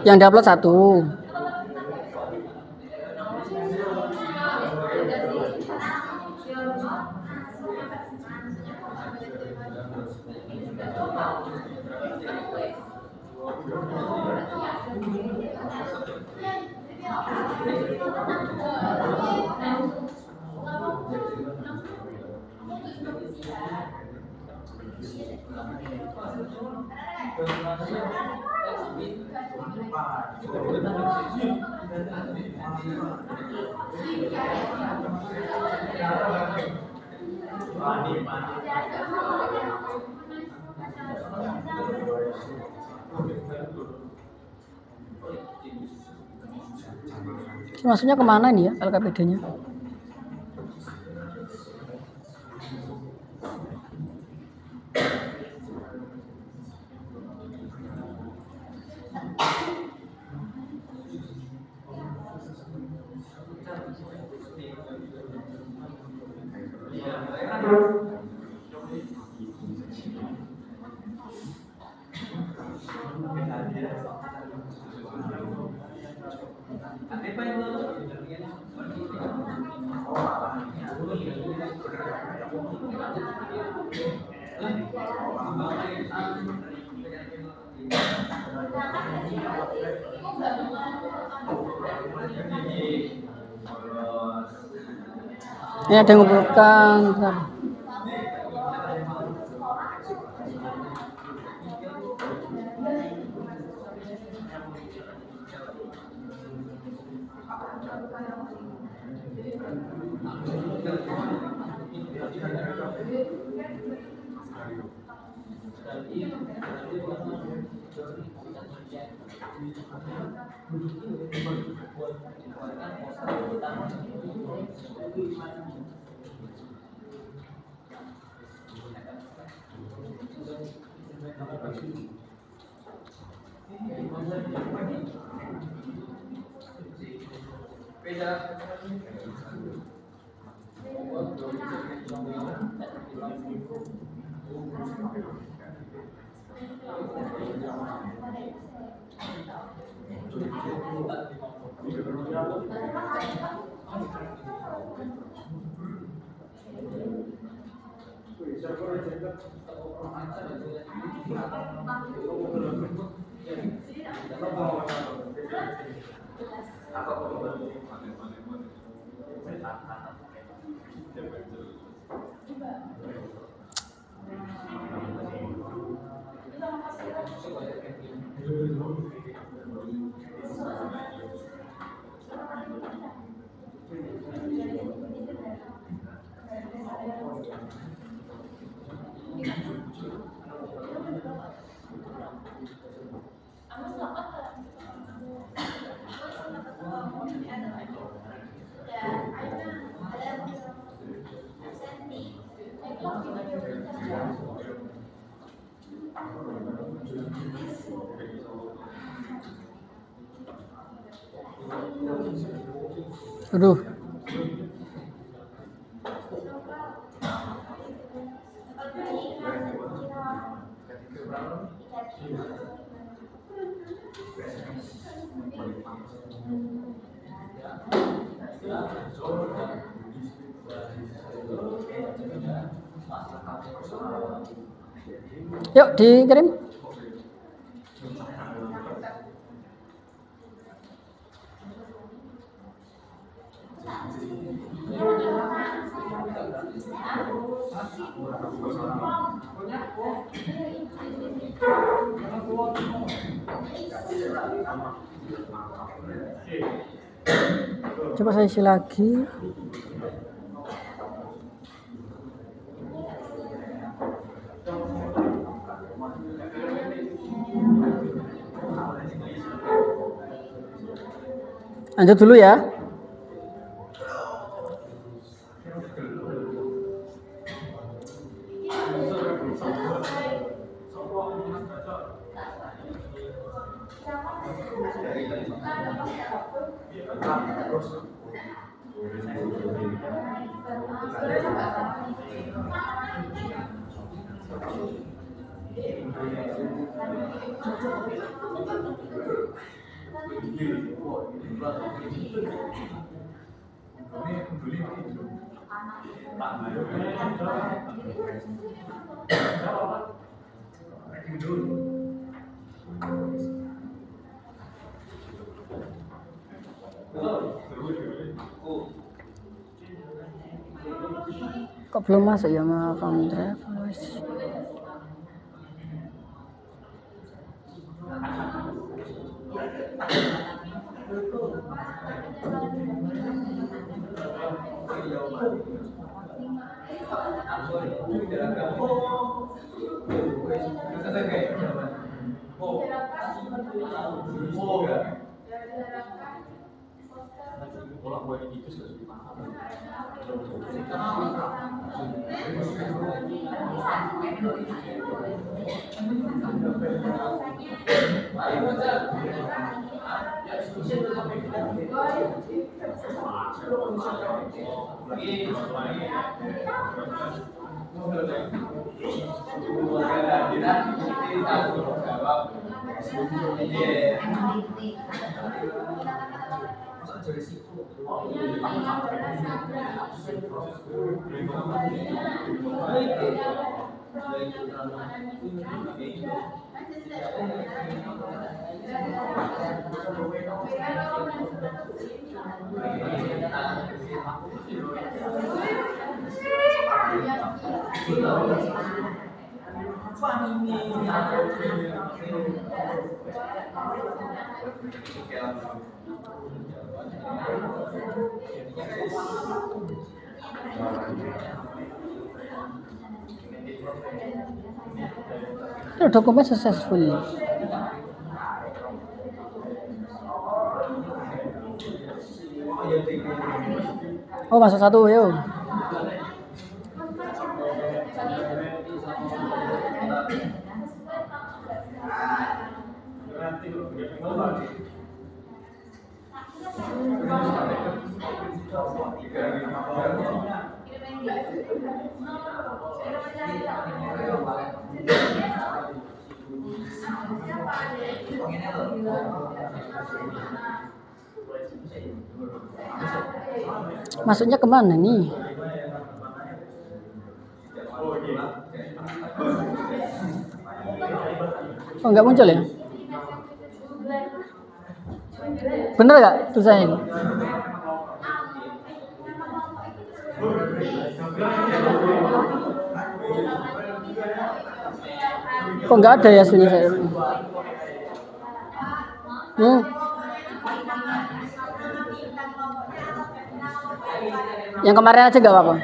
Yang diupload 1. Maksudnya kemana nih ya LKPD-nya? Ini ada yang mengumpulkan. Aduh. Yuk dikirim. Coba saya isi lagi. Lanjut dulu ya. Kok belum masuk ya sama Travelers? Dokumen successful. Oh, masuk satu, yuk. Masuknya kemana nih? Oh, nggak muncul ya? Bener nggak tulisannya ini? Kok nggak ada ya hasilnya saya? Yang kemarin aja nggak apa-apa.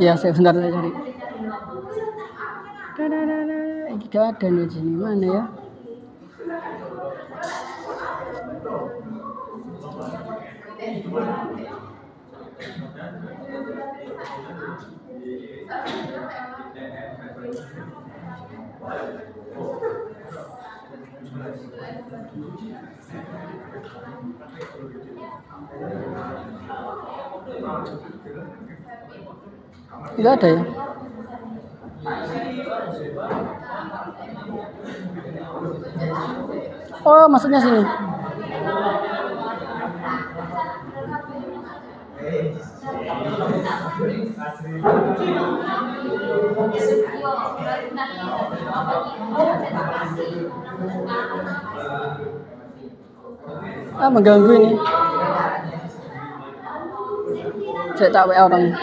Ya, saya bentar saya cari. Ini gak ada nih di sini, mana ya? Enggak ada ya? Oh, maksudnya sini. Mengganggu ini. Saya tak WA orang.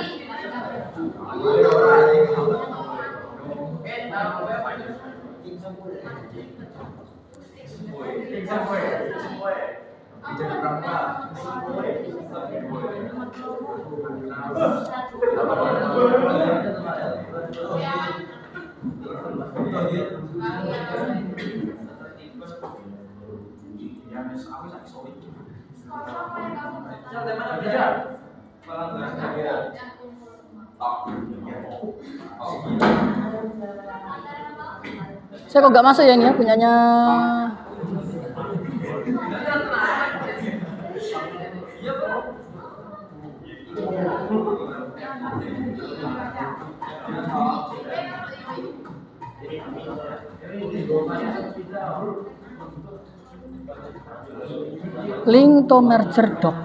Saya kok nggak masuk ya ini ya punyanya. Link to merger doc.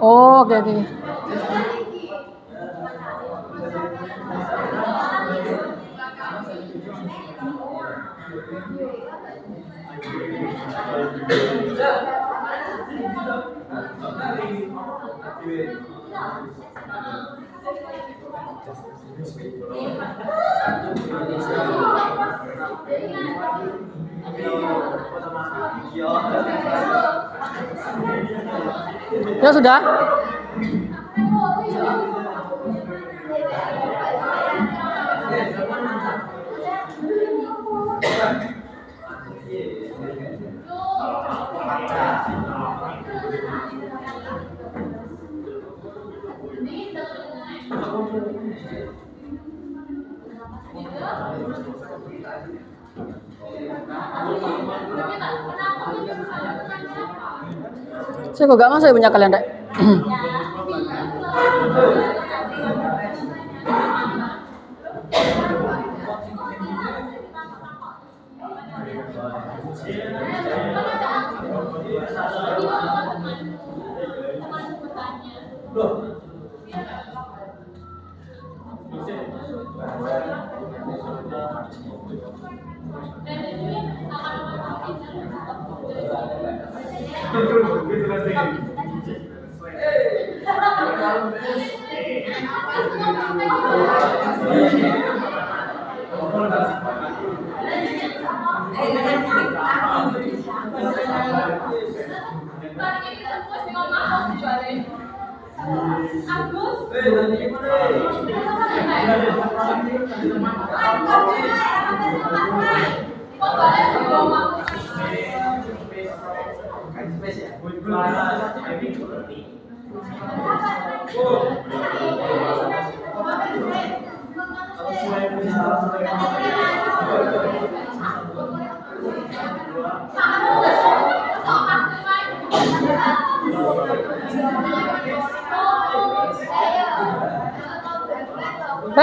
Oh, oke oke. Ya sudah. Saya kok gak masuk ya punya kalian, Dek?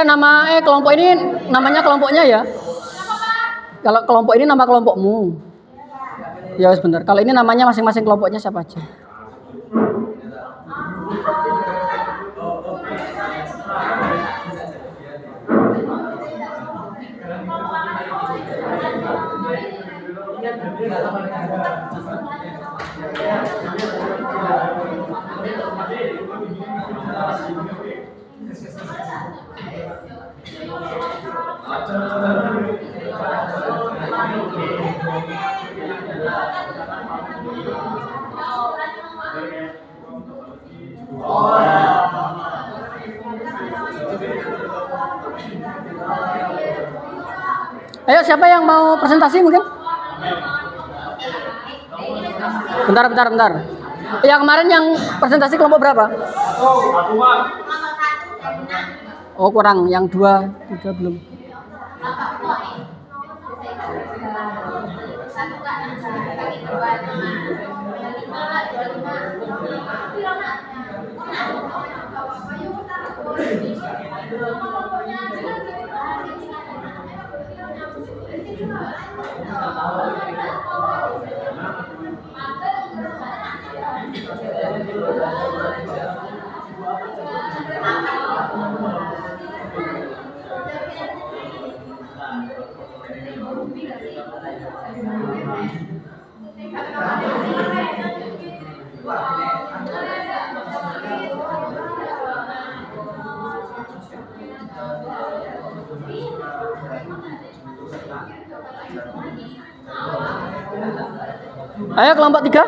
Nama kelompok ini namanya kelompoknya ya. Kalau kelompok ini nama kelompokmu. Ya sebentar. Kalau ini namanya masing-masing kelompoknya siapa aja? Ayo siapa yang mau presentasi mungkin? Bentar. Yang kemarin yang presentasi kelompok berapa? Oh kurang, yang 2, 3 belum. Ayo kelompok 3.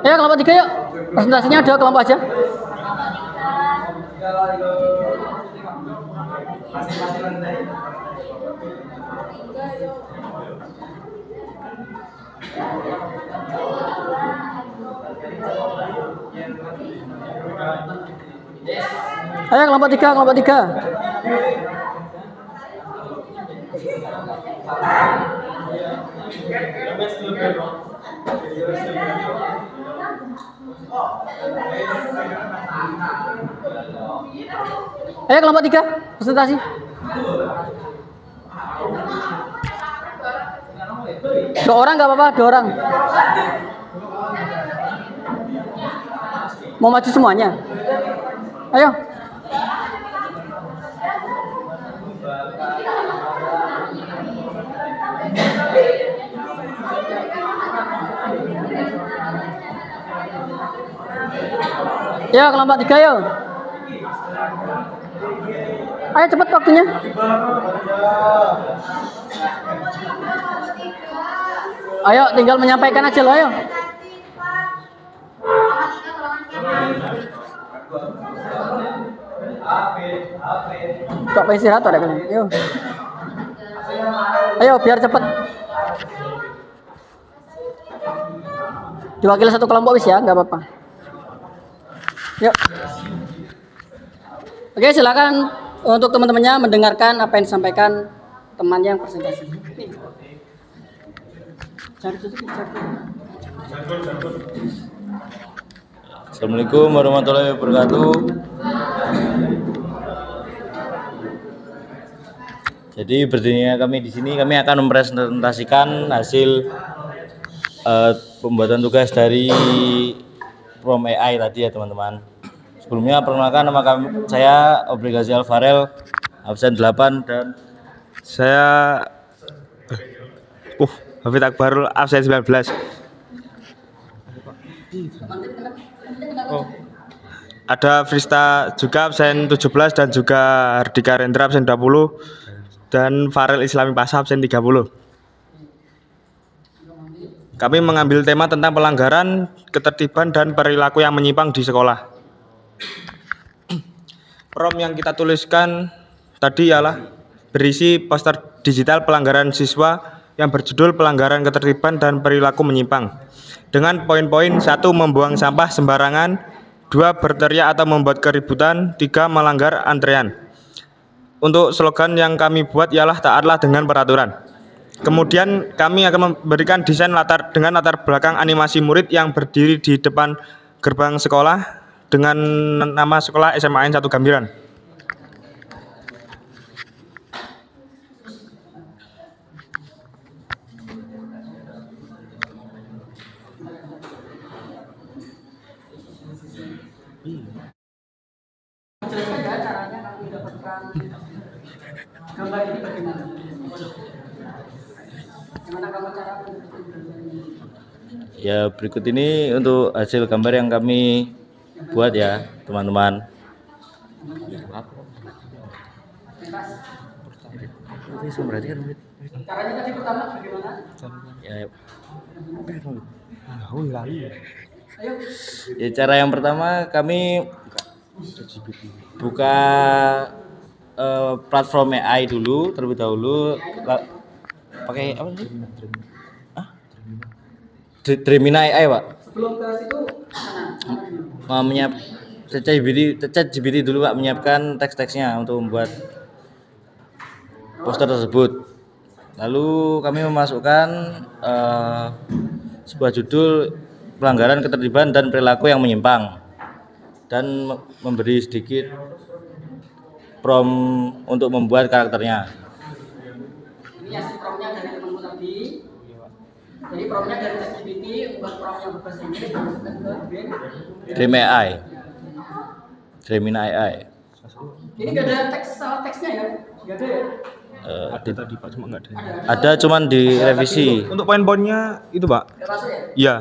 Ayo kelompok 3 yuk. Presentasinya ada kelompok aja. Ayo kelompok 3. Ayo kelompok 3 presentasi. Dua orang nggak apa-apa, 2 orang. Mau maju semuanya? Ayo. Ya kelompok 3 yuk. Ayo cepat waktunya. Ayo tinggal menyampaikan aja loh, ayo. Kok pengen istirahat ada kalian? Yuk. Ayo biar cepet. Diwakili satu kelompok wis ya, nggak apa-apa. Yuk. Oke, silakan untuk teman-temannya mendengarkan apa yang disampaikan temannya yang presentasi. Cari tutup, cari. Assalamualaikum warahmatullahi wabarakatuh. Jadi berdirinya kami di sini, kami akan mempresentasikan hasil pembuatan tugas dari Prom AI tadi ya teman-teman. Sebelumnya perkenalkan nama saya Obligasi Alvarel, absen 8 dan Saya Hafid Akbarul, absen 19. Ada Frista juga absen 17 dan juga Hardika Rendra absen 20 dan Farel Islami Pasha absen 30. Kami mengambil tema tentang pelanggaran, ketertiban dan perilaku yang menyimpang di sekolah. Prom yang kita tuliskan tadi ialah berisi poster digital pelanggaran siswa yang berjudul pelanggaran ketertiban dan perilaku menyimpang. Dengan poin-poin: 1. Membuang sampah sembarangan, 2. Berteriak atau membuat keributan, 3. Melanggar antrean. Untuk slogan yang kami buat ialah taatlah dengan peraturan. Kemudian kami akan memberikan desain dengan latar belakang animasi murid yang berdiri di depan gerbang sekolah dengan nama sekolah SMAN 1 Gambiran. Jelaskan ya caranya kami mendapatkan gambar ini bagaimana? Gimana kamu cara mendapatkan gambar ini? ya berikut ini untuk hasil gambar yang kami buat ya teman-teman. Caranya tadi pertama bagaimana? Ya, Ayo. ya, cara yang pertama kami buka platform AI dulu terlebih dahulu. Pakai apa sih? Gemini AI, Pak. Sebelum ke situ mana? ChatGPT dulu, Pak, menyiapkan teks-teksnya untuk membuat poster tersebut. Lalu kami memasukkan sebuah judul pelanggaran ketertiban dan perilaku yang menyimpang dan memberi sedikit prompt untuk membuat karakternya. Ini hasil promnya dari temanmu tadi. Jadi promnya dari ChatGPT, membuat prom yang berbahasa Inggris dimasukkan ke Gemini AI. Ini nggak ada teksnya ya? Nggak ada ya? Ada tadi Pak, cuma nggak ada. Ada cuman direvisi. Untuk poin-poinnya itu Pak. Nggak masuk ya? Iya.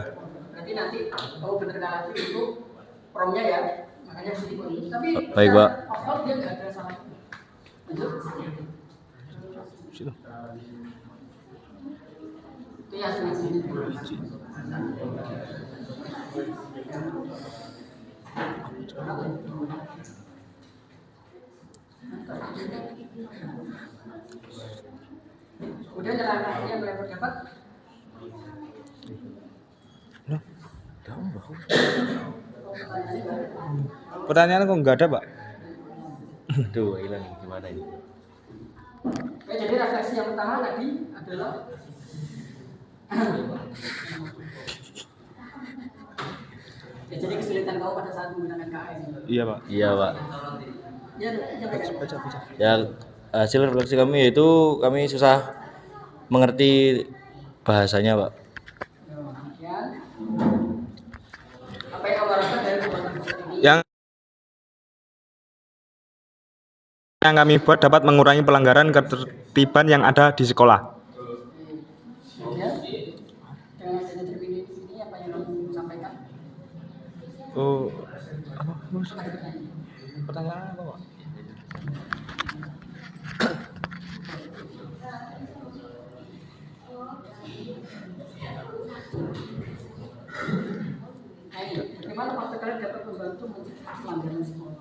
Berarti nanti kamu benerkan lagi untuk promnya ya. Makanya mesti dibuat. Tapi Baik, Pak. overall dia nggak ada salah. Lanjut. Situ. Itu ya hasilnya. Kemudian jalan yang mulai berdapat. Pertanyaan kok nggak ada Pak? Aduh, hilang gimana ini? Oke, jadi refleksi yang pertama tadi adalah ya, jadi kesulitan kamu pada saat menggunakan KM. Iya Pak. Iya, Pak. Ya, Baca. Ya, hasil refleksi kami yaitu kami susah mengerti bahasanya, Pak. Kemudian apa yang kamu harapkan dari pembuatan buku ini? Yang kami buat dapat mengurangi pelanggaran ketertiban yang ada di sekolah. Kemudian dengan hasilnya terpilih di sini apa yang kamu sampaikan? Oh, apa? Pertanyaan apa Pak? Nah, ini, bagaimana bagaimana poster kalian dapat membantu mencegah pelanggaran sekolah.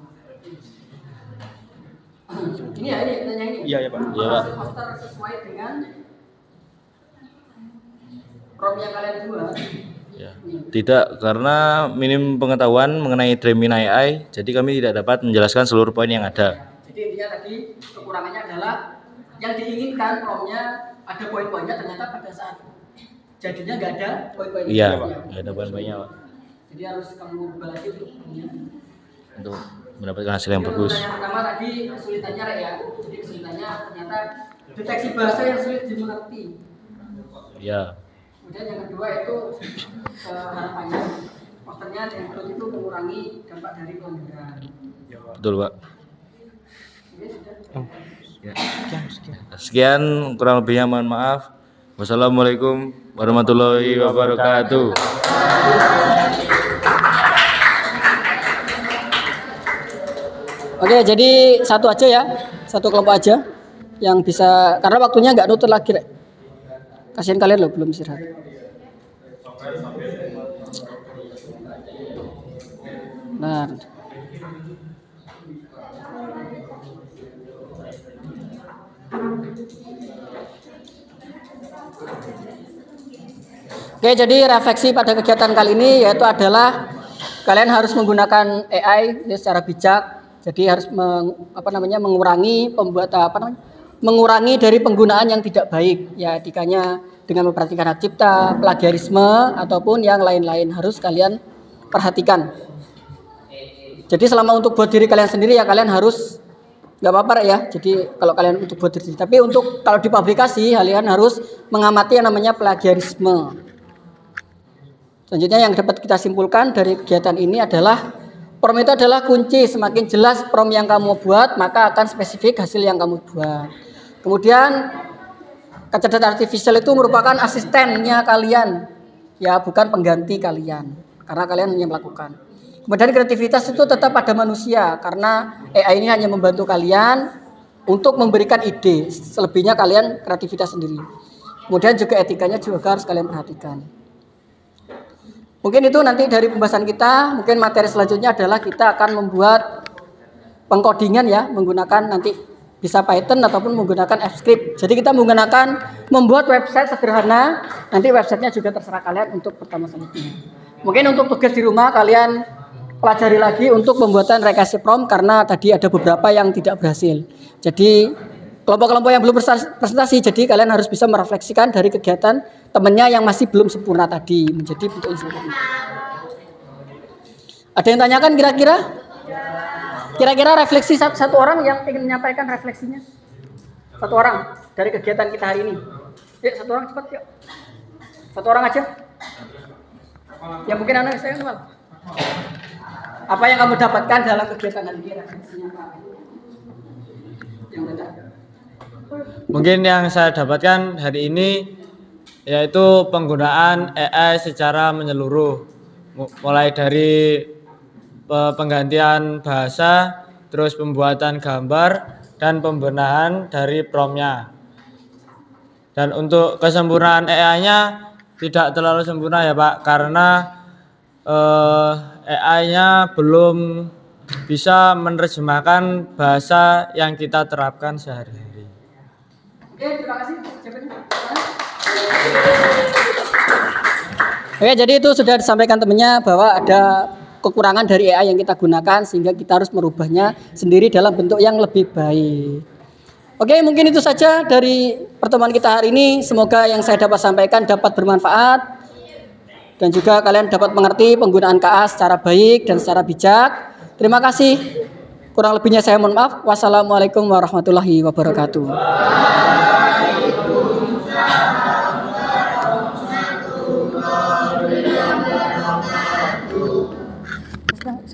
Ini ya, ini tanya ini. Iya, ya, Pak. Iya, Pak. Poster sesuai dengan prom yang kalian buat. Ya. Tidak, karena minim pengetahuan mengenai Gemini AI, jadi kami tidak dapat menjelaskan seluruh poin yang ada. Jadi intinya tadi kekurangannya adalah yang diinginkan promnya ada poin-poinnya, ternyata pada saat jadinya nggak ada poin-poinnya. Iya, nggak ada poin-poinnya, Pak. Jadi harus kamu ubah lagi Untuk mendapatkan hasil yang bagus. Yang pertama tadi kesulitannya Rek, ya. Jadi kesulitannya ternyata deteksi bahasa yang sulit dimengerti. Iya. Kemudian yang kedua itu harapannya posternya yang kedua itu mengurangi dampak dari pelanggaran. Betul, Pak. Oke, sudah. Ya, Sekian, kurang lebihnya mohon maaf. Wassalamualaikum warahmatullahi wabarakatuh. Oke, jadi satu aja ya, satu kelompok aja yang bisa, karena waktunya nggak nutur lagi, Rek. Kasihan kalian loh belum istirahat. Nah, oke, jadi refleksi pada kegiatan kali ini yaitu adalah kalian harus menggunakan AI secara bijak. Jadi harus mengurangi mengurangi dari penggunaan yang tidak baik. Ya, etikanya dengan memperhatikan hak cipta, plagiarisme ataupun yang lain-lain harus kalian perhatikan. Jadi selama untuk buat diri kalian sendiri ya kalian harus nggak apa-apa ya. Jadi kalau kalian untuk buat diri sendiri, tapi untuk kalau dipublikasi kalian harus mengamati yang namanya plagiarisme. Selanjutnya yang dapat kita simpulkan dari kegiatan ini adalah prom itu adalah kunci. Semakin jelas prom yang kamu buat, maka akan spesifik hasil yang kamu buat. Kemudian kecerdasan artifisial itu merupakan asistennya kalian, ya bukan pengganti kalian, karena kalian hanya melakukan. Kemudian kreativitas itu tetap pada manusia, karena AI ini hanya membantu kalian untuk memberikan ide. Selebihnya kalian kreativitas sendiri. Kemudian juga etikanya juga harus kalian perhatikan. Mungkin itu nanti dari pembahasan kita. Mungkin materi selanjutnya adalah kita akan membuat pengkodingan ya, menggunakan nanti bisa Python ataupun menggunakan F-script. Jadi kita membuat website sederhana. Nanti websitenya juga terserah kalian untuk pertama selanjutnya. Mungkin untuk tugas di rumah kalian pelajari lagi untuk pembuatan rekayasa prom karena tadi ada beberapa yang tidak berhasil. Jadi kelompok-kelompok yang belum presentasi, jadi kalian harus bisa merefleksikan dari kegiatan temannya yang masih belum sempurna tadi menjadi bentuk instrumen. Ada yang tanyakan kira-kira? Kira-kira refleksi satu orang yang ingin menyampaikan refleksinya? Satu orang dari kegiatan kita hari ini. Yuk, satu orang cepat yuk. Satu orang aja. Ya mungkin anak saya kenal. Apa yang kamu dapatkan dalam kegiatan hari ini? Refleksinya apa? Yang benar. Mungkin yang saya dapatkan hari ini yaitu penggunaan AI secara menyeluruh, mulai dari penggantian bahasa, terus pembuatan gambar dan pembenahan dari promnya. Dan untuk kesempurnaan AI-nya tidak terlalu sempurna ya Pak, karena AI-nya belum bisa menerjemahkan bahasa yang kita terapkan sehari-hari. Oke, terima kasih. Oke, jadi itu sudah disampaikan temannya bahwa ada kekurangan dari AI yang kita gunakan sehingga kita harus merubahnya sendiri dalam bentuk yang lebih baik. Oke, mungkin itu saja dari pertemuan kita hari ini. Semoga yang saya dapat sampaikan dapat bermanfaat dan juga kalian dapat mengerti penggunaan KA secara baik dan secara bijak. Terima kasih. Kurang lebihnya saya mohon maaf. Wassalamualaikum warahmatullahi wabarakatuh.